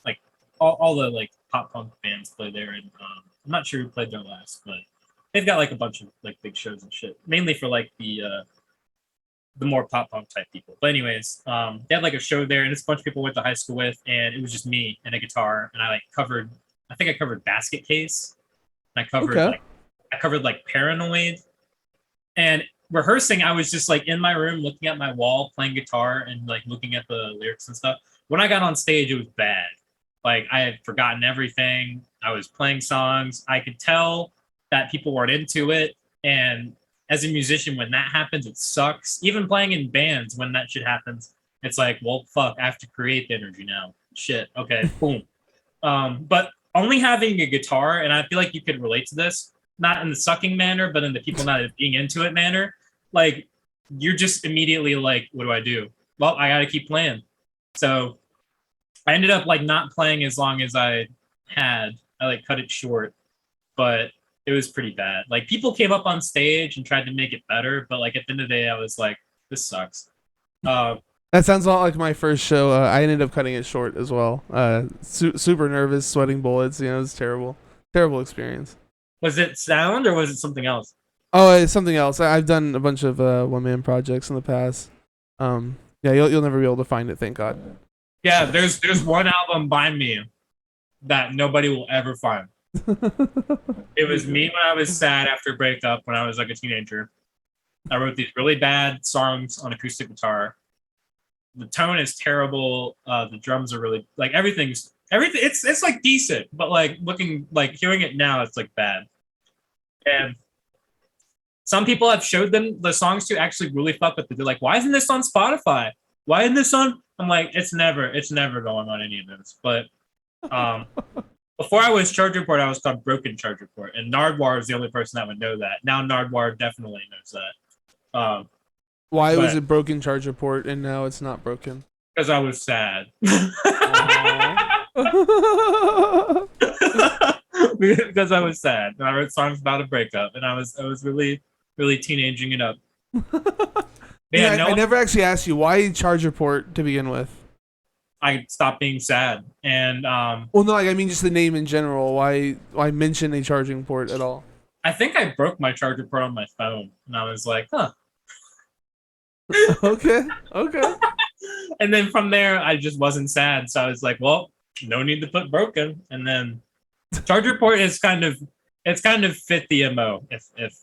like all the like pop punk bands play there, and I'm not sure who played there last, but they've got like a bunch of like big shows and shit, mainly for like the more pop punk type people. But anyways, they had like a show there, and it's a bunch of people I went to high school with, and it was just me and a guitar, and I covered Basket Case, and I covered like Paranoid, and rehearsing, I was just like in my room looking at my wall playing guitar and like looking at the lyrics and stuff. When I got on stage, it was bad. Like I had forgotten everything. I was playing songs. I could tell that people weren't into it. And as a musician, when that happens, it sucks. Even playing in bands, when that shit happens, it's like, well, fuck, I have to create the energy now. Shit. Okay, boom. But only having a guitar, and I feel like you could relate to this, not in the sucking manner, but in the people not being into it manner. Like you're just immediately like, what do I do? Well, I gotta keep playing. So I ended up like not playing as long as I had. I like cut it short, but it was pretty bad. Like people came up on stage and tried to make it better, but like at the end of the day, I was like, this sucks. That sounds a lot like my first show. I ended up cutting it short as well. Super nervous, sweating bullets. You know, it was terrible, terrible experience. Was it sound or was it something else? Oh, it's something else. I've done a bunch of one man projects in the past. Yeah, you'll never be able to find it. Thank God. Yeah, there's one album by me that nobody will ever find. It was me when I was sad after a breakup when I was like a teenager. I wrote these really bad songs on acoustic guitar. The tone is terrible. The drums are really like everything's everything. It's like decent, but like looking like hearing it now, it's like bad. And some people have showed them the songs to actually really fuck with it. They're like, why isn't this on Spotify? Why isn't this on? I'm like, it's never going on any of this. But before I was Charge Report, I was called Broken Charge Report, and Nardwar is the only person that would know that. Now Nardwar definitely knows that. Why was it Broken Charge Report and now it's not broken? Because I was sad. Because I was sad, and I wrote songs about a breakup, and I was really teenaging it up. I never actually asked you why Charge Report to begin with. I stopped being sad, and well, no, like I mean, just the name in general. Why mention a charging port at all? I think I broke my charger port on my phone, and I was like, huh. Okay. And then from there, I just wasn't sad, so I was like, well, no need to put broken. And then charger port is kind of fit the MO, if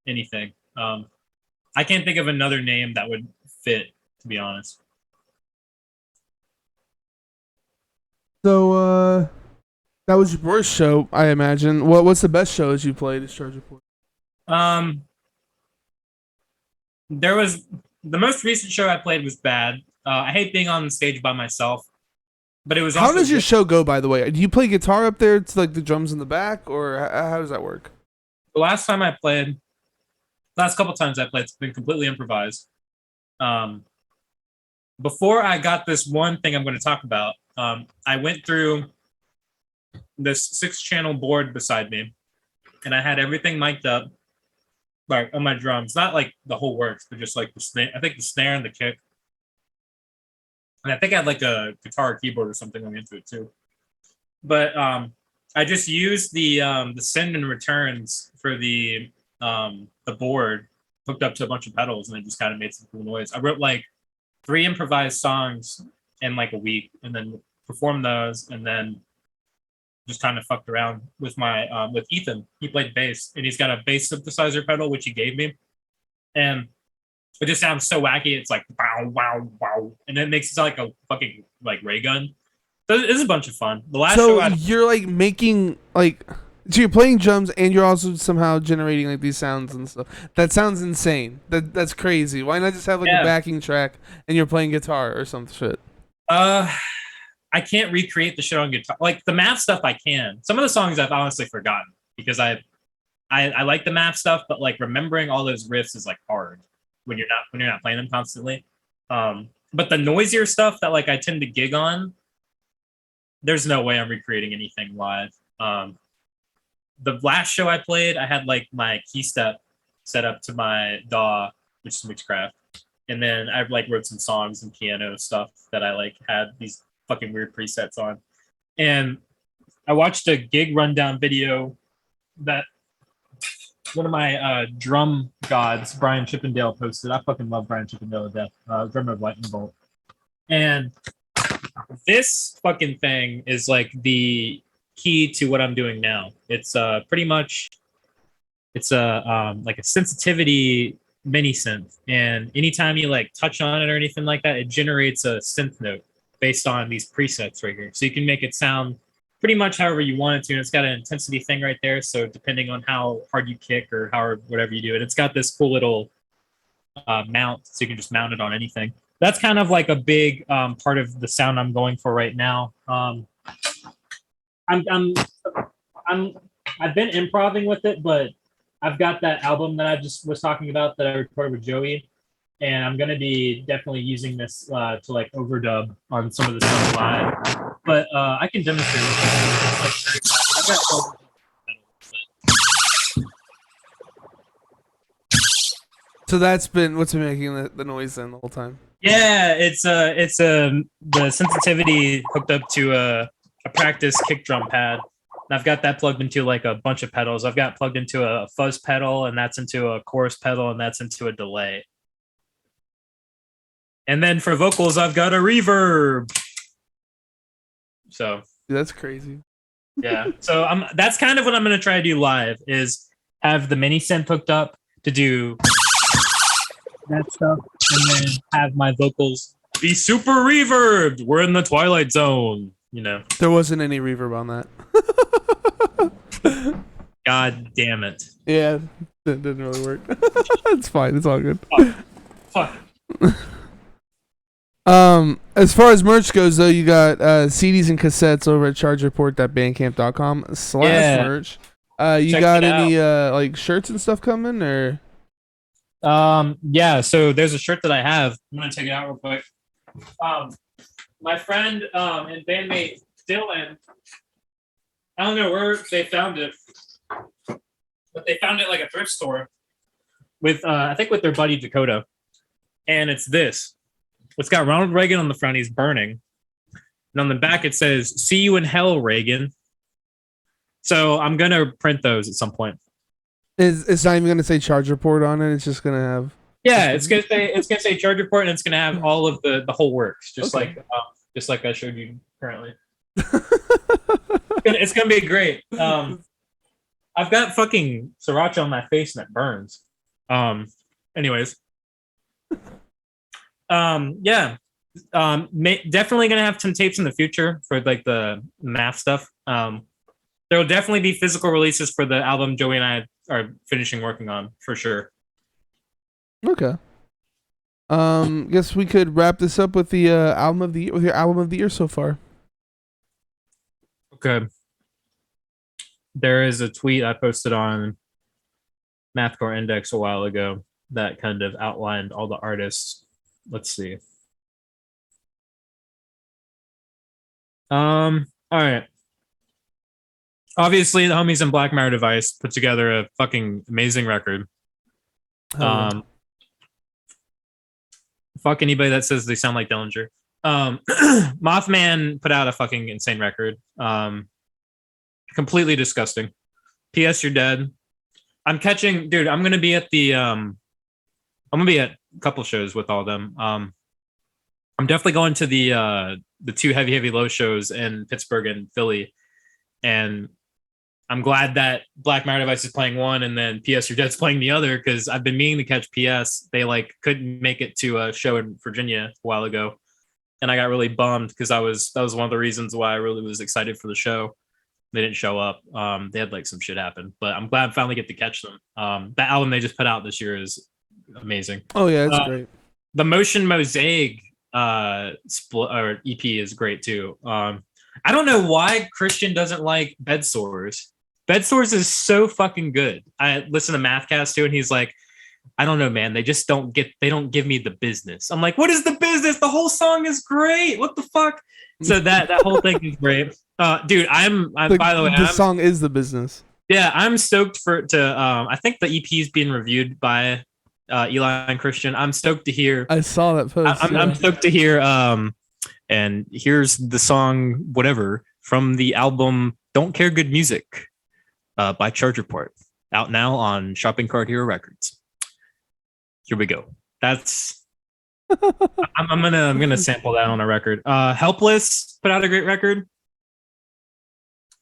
anything. I can't think of another name that would fit, to be honest. So that was your worst show, I imagine. What's the best shows you played as Charge Report? There was the most recent show I played was bad. I hate being on stage by myself, but it was. How does your show go, by the way? Do you play guitar up there to like the drums in the back, or how does that work? The last couple times I played, it's been completely improvised. Before I got this one thing I'm going to talk about, I went through this 6-channel board beside me, and I had everything mic'd up, like on my drums, not like the whole works, but just like the snare. I think the snare and the kick, and I think I had like a guitar keyboard or something going into it too. But I just used the send and returns for the board hooked up to a bunch of pedals, and it just kind of made some cool noise. I wrote like 3 improvised songs in like a week, and then performed those, and then just kind of fucked around with my with Ethan. He played bass, and he's got a bass synthesizer pedal which he gave me, and it just sounds so wacky. It's like wow, wow, wow, and it makes it sound like a fucking like ray gun. So it's a bunch of fun. The last show you're like making like. So you're playing drums and you're also somehow generating like these sounds and stuff. That sounds insane. That's crazy. Why not just have like a backing track and you're playing guitar or some shit? I can't recreate the shit on guitar. Like the math stuff, I can. Some of the songs I've honestly forgotten because I like the math stuff, but like remembering all those riffs is like hard when you're not playing them constantly. But the noisier stuff that like I tend to gig on, there's no way I'm recreating anything live. The last show I played, I had like my key step set up to my DAW, which is Mixcraft, and then I like wrote some songs and piano stuff that I like had these fucking weird presets on. And I watched a gig rundown video that one of my drum gods, Brian Chippendale, posted. I fucking love Brian Chippendale to death, drummer of Lightning Bolt. And this fucking thing is like the key to what I'm doing now. It's pretty much it's a like a sensitivity mini synth, and anytime you like touch on it or anything like that, it generates a synth note based on these presets right here. So you can make it sound pretty much however you want it to, and it's got an intensity thing right there. So depending on how hard you kick or how whatever you do it, it's got this cool little mount, so you can just mount it on anything. That's kind of like a big part of the sound I'm going for right now. I've been improvising with it, but I've got that album that I just was talking about that I recorded with Joey. and I'm gonna be definitely using this to like overdub on some of the stuff live. But I can demonstrate. I've got So that's been what's been making the noise then the whole time. yeah, it's the sensitivity hooked up to a practice kick drum pad. And I've got that plugged into like a bunch of pedals. I've got plugged into a fuzz pedal, and that's into a chorus pedal, and that's into a delay. And then for vocals, I've got a reverb. So Dude, that's crazy. yeah, so that's kind of what I'm gonna try to do live is have the mini synth hooked up to do that stuff, and then have my vocals be super reverbed. We're in the Twilight Zone, you know. There wasn't any reverb on that. God damn it. Yeah, that didn't really work. It's fine. It's all good. Fuck. As far as merch goes, though, you got CDs and cassettes over at chargereport.bandcamp.com/merch. You Check got it any like shirts and stuff coming or? Yeah, so there's a shirt that I have. I'm gonna take it out real quick. My friend and bandmate Dylan, I don't know where they found it, but they found it like a thrift store with I think with their buddy Dakota. And it's this. It's got Ronald Reagan on the front, he's burning. And on the back it says, "See you in hell, Reagan." So I'm gonna print those at some point. It's not even gonna say Charge Report on it. It's just gonna have. Yeah, it's gonna say Charge Report, and it's gonna have all of the whole works, just Okay. like I showed you currently. It's gonna be great. I've got fucking sriracha on my face and it burns. Anyways, yeah. Definitely gonna have some tapes in the future for like the math stuff. There will definitely be physical releases for the album Joey and I are finishing working on for sure. Okay. Guess we could wrap this up with the album of the year, with your album of the year so far. Okay. There is a tweet I posted on Mathcore Index a while ago that kind of outlined all the artists. Let's see. All right. Obviously, the homies in Black Mirror Device put together a fucking amazing record. Fuck anybody that says they sound like Dillinger. Mothman put out a fucking insane record. Completely disgusting. P.S. You're dead. I'm gonna be at the I'm gonna be at a couple shows with all of them. I'm definitely going to the two Heavy Low shows in Pittsburgh and Philly, and I'm glad that Black Mirror Device is playing one and then P.S. You're Dead's playing the other, because I've been meaning to catch P.S. They like couldn't make it to a show in Virginia a while ago, and I got really bummed because that was one of the reasons why I really was excited for the show. They didn't show up. They had like some shit happen, but I'm glad I finally get to catch them. That album they just put out this year is amazing. Oh yeah, it's great. The Motion Mosaic split or EP is great too. I don't know why Christian doesn't like Bed Sores. Bed Sores is so fucking good. I listen to Mathcast too, and he's like, I don't know, man. They don't give me the business. I'm like, what is the business? The whole song is great. What the fuck? So that whole thing is great. Dude, I'm by the way, the song is the business. Yeah, I'm stoked I think the EP is being reviewed by Eli and Christian. I'm stoked to hear. I saw that post. I'm stoked to hear and here's the song whatever from the album Don't Care Good Music by Charge Report, out now on Shopping Cart Hero Records. Here we go. That's I'm gonna sample that on a record. Helpless put out a great record.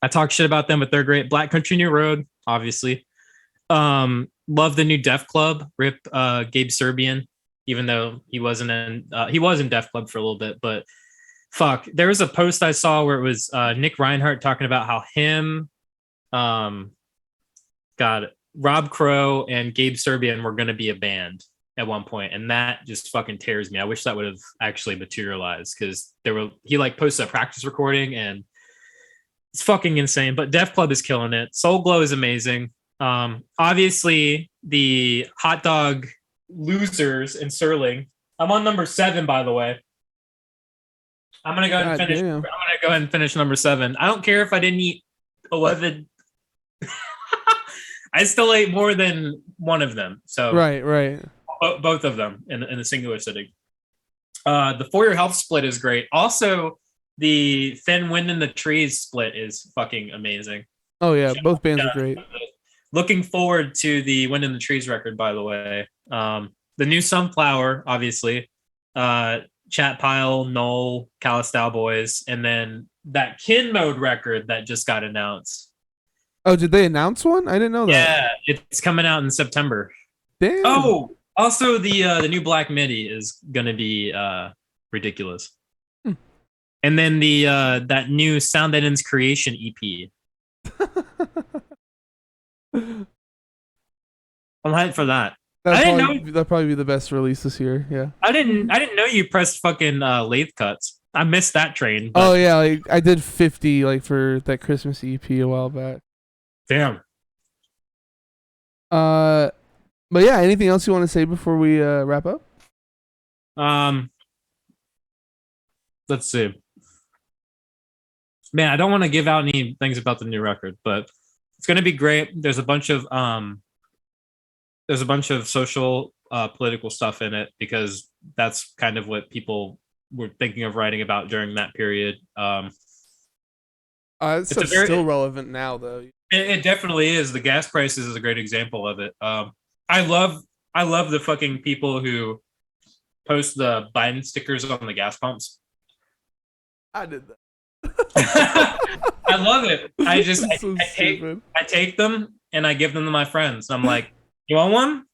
I talk shit about them, but they're great. Black Country New Road, obviously. Love the new Def Club. Rip Gabe Serbian, even though he was in Def Club for a little bit, but fuck. There was a post I saw where it was Nick Reinhardt talking about how him, Rob Crow and Gabe Serbian were gonna be a band at one point, and that just fucking tears me. I wish that would have actually materialized, because he like posted a practice recording and it's fucking insane. But Def Club is killing it. Soul Glow is amazing. Obviously the Hot Dog losers in Sterling. I'm on number 7, by the way. I'm gonna go ahead and God finish. I'm damn. gonna go ahead and finish number 7. I don't care if I didn't eat 11. I still ate more than one of them. So Right, right. both of them in a singular sitting. The For Your Health split is great. Also, the Thin Wind in the Trees split is fucking amazing. Oh yeah, both bands are great. Looking forward to the Wind in the Trees record, by the way. The new Sunflower, obviously. Chat Pile, Null, Calistal Boys, and then that Kin Mode record that just got announced. Oh, did they announce one? I didn't know that. Yeah, it's coming out in September. Damn. Oh, also the new Black Midi is gonna be ridiculous. And then the that new Sound That Ends Creation EP. I'm hyped for that. That'd probably be the best release this year. Yeah. I didn't know you pressed fucking lathe cuts. I missed that train. Oh yeah, like I did 50 like for that Christmas EP a while back. Damn. But yeah, anything else you want to say before we wrap up? Let's see. Man, I don't want to give out any things about the new record, but it's gonna be great. There's a bunch of social political stuff in it because that's kind of what people were thinking of writing about during that period. It's still relevant now though. It definitely is. The gas prices is a great example of it. I love the fucking people who post the Biden stickers on the gas pumps. I did that. I love it. I just I take them and I give them to my friends. I'm like, you want one?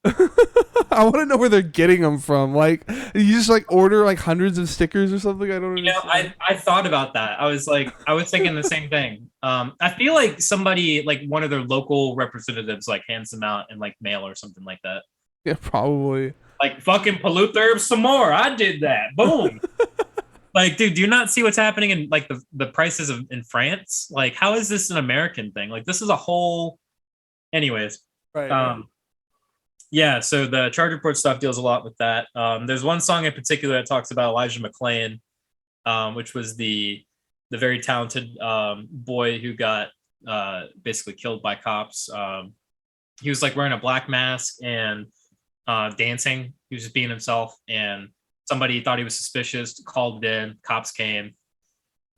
I want to know where they're getting them from. Like, you just like order like hundreds of stickers or something. I don't understand. I thought about that. I was thinking the same thing. I feel like somebody, like one of their local representatives, like hands them out in like mail or something like that. Yeah, probably. Like fucking pollute the earth some more. I did that. Boom. Like, dude, do you not see what's happening in like the prices in France? Like, how is this an American thing? Like, this is a whole. Anyways, right. Yeah. So the Charge Report stuff deals a lot with that. There's one song in particular that talks about Elijah McClain, which was the very talented boy who got basically killed by cops. He was like wearing a black mask and dancing. He was just being himself, and somebody thought he was suspicious, called it in, cops came,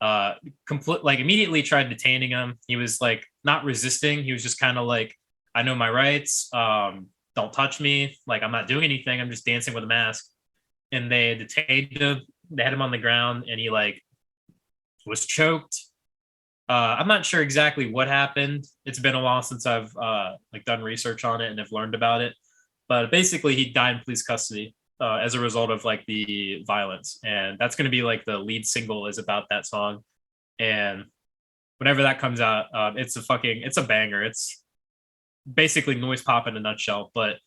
immediately tried detaining him. He was like not resisting. He was just kind of like, I know my rights. Don't touch me. Like, I'm not doing anything. I'm just dancing with a mask. And they detained him. They had him on the ground and he like was choked. I'm not sure exactly what happened. It's been a while since I've like done research on it and have learned about it. But basically he died in police custody. As a result of like the violence, and that's going to be like the lead single is about that song, and whenever that comes out, it's a banger. It's basically Noise Pop in a nutshell. But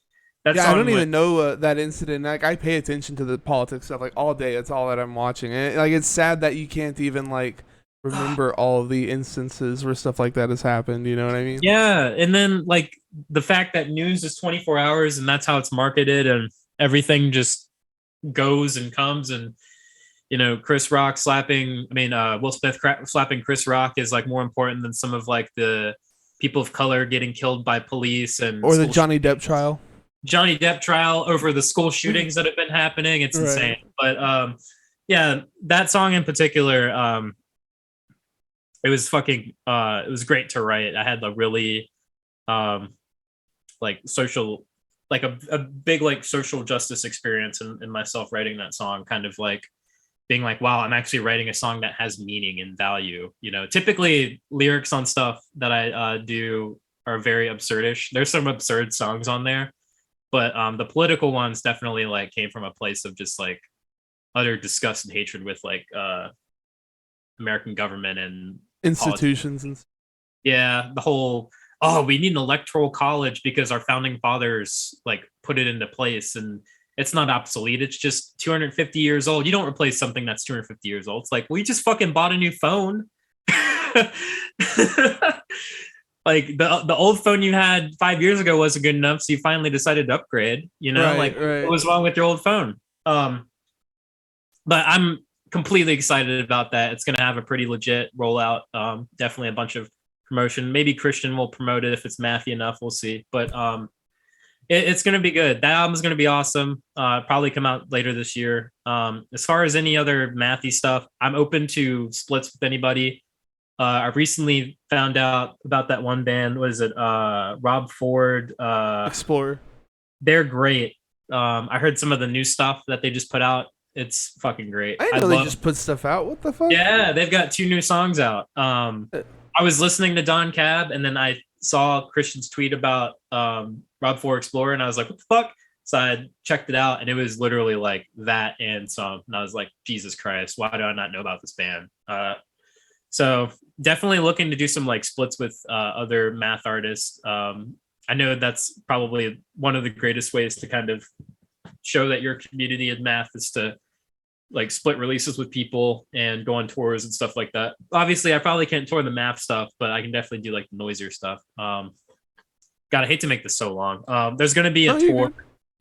I don't even know that incident. Like, I pay attention to the politics stuff like all day. It's all that I'm watching, and like it's sad that you can't even like remember all of the instances where stuff like that has happened. You know what I mean? Yeah, and then like the fact that news is 24 hours and that's how it's marketed, and everything just goes and comes, and Chris Rock Will Smith slapping Chris Rock is like more important than some of like the people of color getting killed by police or the Johnny Depp trial over the school shootings that have been happening. It's insane. But yeah, that song in particular, it was great to write. I had a really like social, like a big like social justice experience in myself writing that song, kind of like being like, wow, I'm actually writing a song that has meaning and value. Typically lyrics on stuff that I do are very absurdish. There's some absurd songs on there, but the political ones definitely like came from a place of just like utter disgust and hatred with like American government and institutions and yeah, the whole we need an electoral college because our founding fathers like put it into place, and it's not obsolete. It's just 250 years old. You don't replace something that's 250 years old. It's like, we just fucking bought a new phone. like the old phone you had 5 years ago wasn't good enough, so you finally decided to upgrade. You know, like Right. what was wrong with your old phone? But I'm completely excited about that. It's going to have a pretty legit rollout. Definitely a bunch of promotion. Maybe Christian will promote it if it's mathy enough. We'll see. But it's going to be good. That album's going to be awesome. Probably come out later this year. As far as any other mathy stuff, I'm open to splits with anybody. I recently found out about that one band. What is it? Rob Ford. Explorer. They're great. I heard some of the new stuff that they just put out. It's fucking great. I didn't know they just put stuff out. What the fuck? Yeah, they've got 2 new songs out. I was listening to Don Cab, and then I saw Christian's tweet about Rob Ford Explorer, and I was like, what the fuck? So I checked it out, and it was literally like that and some. And I was like, Jesus Christ, why do I not know about this band? So definitely looking to do some like splits with other math artists. I know that's probably one of the greatest ways to kind of show that your community in math is to like split releases with people and go on tours and stuff like that. Obviously, I probably can't tour the math stuff, but I can definitely do like the noisier stuff. God, I hate to make this so long. There's going to be a tour. Good.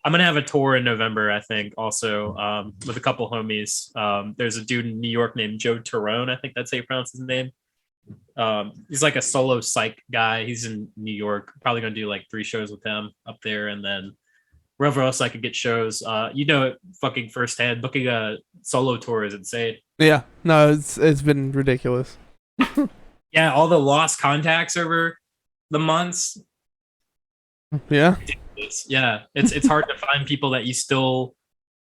I'm going to have a tour in November, I think, also with a couple homies. There's a dude in New York named Joe Tyrone. I think that's how you pronounce his name. He's like a solo psych guy. He's in New York. Probably going to do like 3 shows with him up there. And then wherever else I could get shows. You know it fucking firsthand. Booking a solo tour is insane. Yeah. No, it's been ridiculous. Yeah, all the lost contacts over the months. Yeah. It's hard to find people that you still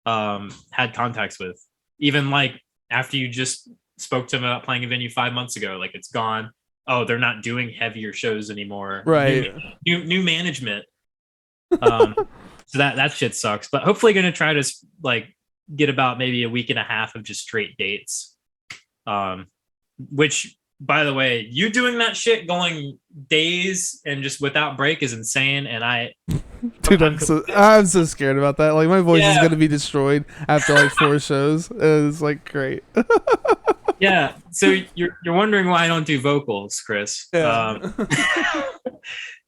had contacts with, even like after you just spoke to them about playing a venue 5 months ago. Like it's gone. Oh, they're not doing heavier shows anymore. Right. New management. So that shit sucks. But hopefully going to try to like get about maybe a week and a half of just straight dates. Which, by the way, you doing that shit going days and just without break is insane. And dude, I'm so scared about that. Like my voice is gonna be destroyed after like 4 shows. It's like great. Yeah. So you're wondering why I don't do vocals, Chris. Yeah.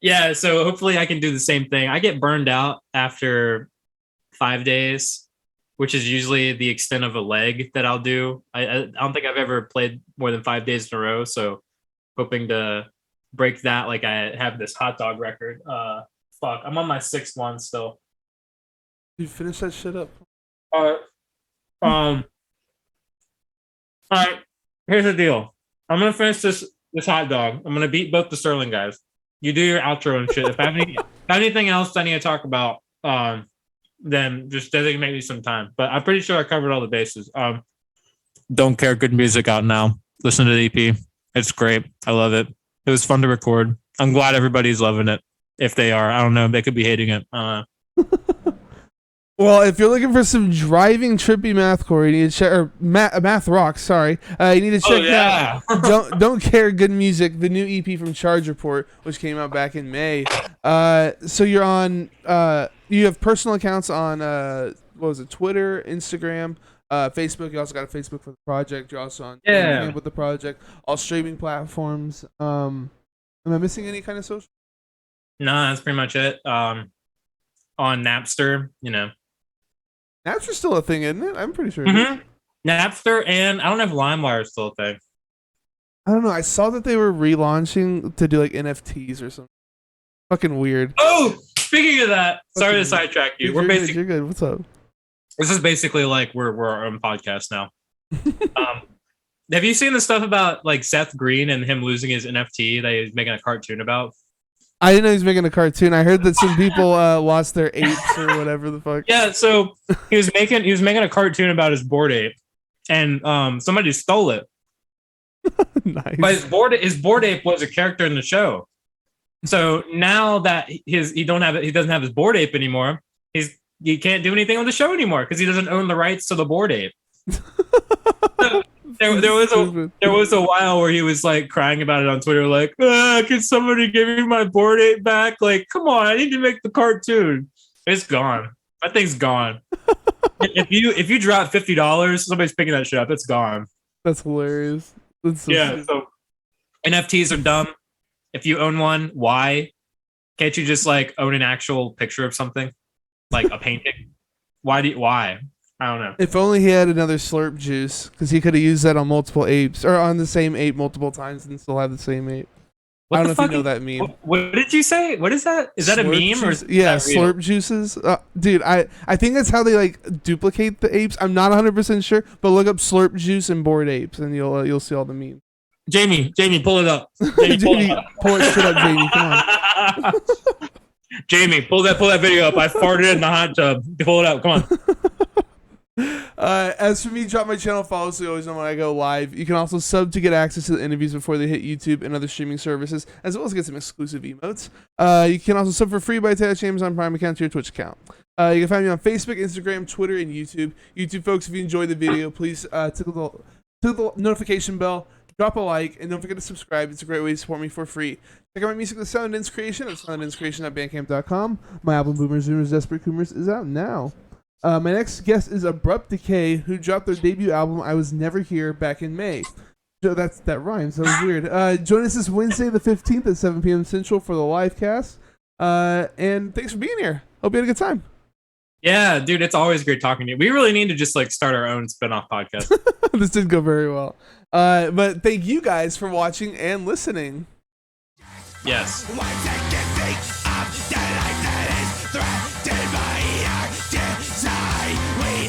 Yeah. So hopefully I can do the same thing. I get burned out after 5 days, which is usually the extent of a leg that I'll do. I don't think I've ever played more than 5 days in a row. So hoping to break that. Like I have this hot dog record. Fuck, I'm on my 6th one still. You finish that shit up. All right. Here's the deal. I'm gonna finish this hot dog. I'm gonna beat both the Sterling guys. You do your outro and shit. If I have anything else I need to talk about, then just designate me some time. But I'm pretty sure I covered all the bases. Don't care. Good music out now. Listen to the EP. It's great. I love it. It was fun to record. I'm glad everybody's loving it. If they are, I don't know. They could be hating it. Well, if you're looking for some driving trippy mathcore, you need to check or math rock. Sorry, you need to check out Don't Care Good Music, the new EP from Charge Report, which came out back in May. So you're on. You have personal accounts on what was it? Twitter, Instagram, Facebook. You also got a Facebook for the project. You're also on Instagram with the project. All streaming platforms. Am I missing any kind of social? No, that's pretty much it. On Napster, you know. Napster's still a thing, isn't it? I'm pretty sure. Mm-hmm. Napster, and I don't know if LimeWire is still a thing. I don't know. I saw that they were relaunching to do like NFTs or something. Fucking weird. Oh, speaking of that, sorry to sidetrack you. You're good. What's up? This is basically like we're our own podcast now. Have you seen the stuff about like Seth Green and him losing his NFT that he was making a cartoon about? I didn't know he was making a cartoon. I heard that some people lost their apes or whatever the fuck. Yeah, so he was making a cartoon about his Bored Ape, and somebody stole it. Nice. But his Bored Ape was a character in the show. So now that he doesn't have his Bored Ape anymore, he can't do anything on the show anymore because he doesn't own the rights to the Bored Ape. There was a while where he was like crying about it on Twitter, like, can somebody give me my Bored Ape back? Like, come on, I need to make the cartoon. It's gone. That thing's gone. if you drop $50, somebody's picking that shit up. It's gone. That's hilarious. So NFTs are dumb. If you own one, why? Can't you just like own an actual picture of something, like a painting? Why? I don't know. If only he had another slurp juice, because he could have used that on multiple apes, or on the same ape multiple times and still have the same ape. What I don't the know if you fuck know is- that meme. What did you say? What is that? Is that a Slurp meme or juice- is yeah, that real? slurp juices. Dude, I think that's how they like duplicate the apes. I'm not 100% sure, but look up slurp juice and bored apes, and you'll see all the memes. Jamie, pull it up. Jamie, pull it Jamie, up. pull it shit up, Jamie. Come on. Jamie, pull that video up. I farted in the hot tub. Pull it up. Come on. As for me, drop my channel, follow so you always know when I go live. You can also sub to get access to the interviews before they hit YouTube and other streaming services, as well as get some exclusive emotes. You can also sub for free by attaching Amazon Prime account to your Twitch account. You can find me on Facebook, Instagram, Twitter, and YouTube. YouTube folks, if you enjoyed the video, please tickle the notification bell, drop a like, and don't forget to subscribe. It's a great way to support me for free. Check out my music, The Sound Creation, at soundincreation.bandcamp.com. My album, Boomers, Zoomers, Desperate Coomers, is out now. My next guest is Abrupt Decay, who dropped their debut album, I Was Never Here, back in May. So that rhymes. That was weird. Join us this Wednesday, the 15th at 7 p.m. Central for the live cast. And thanks for being here. Hope you had a good time. Yeah, dude, it's always great talking to you. We really need to just like start our own spin-off podcast. This didn't go very well. But thank you guys for watching and listening. Yes. Once again, think of the life that is threatened by our design. We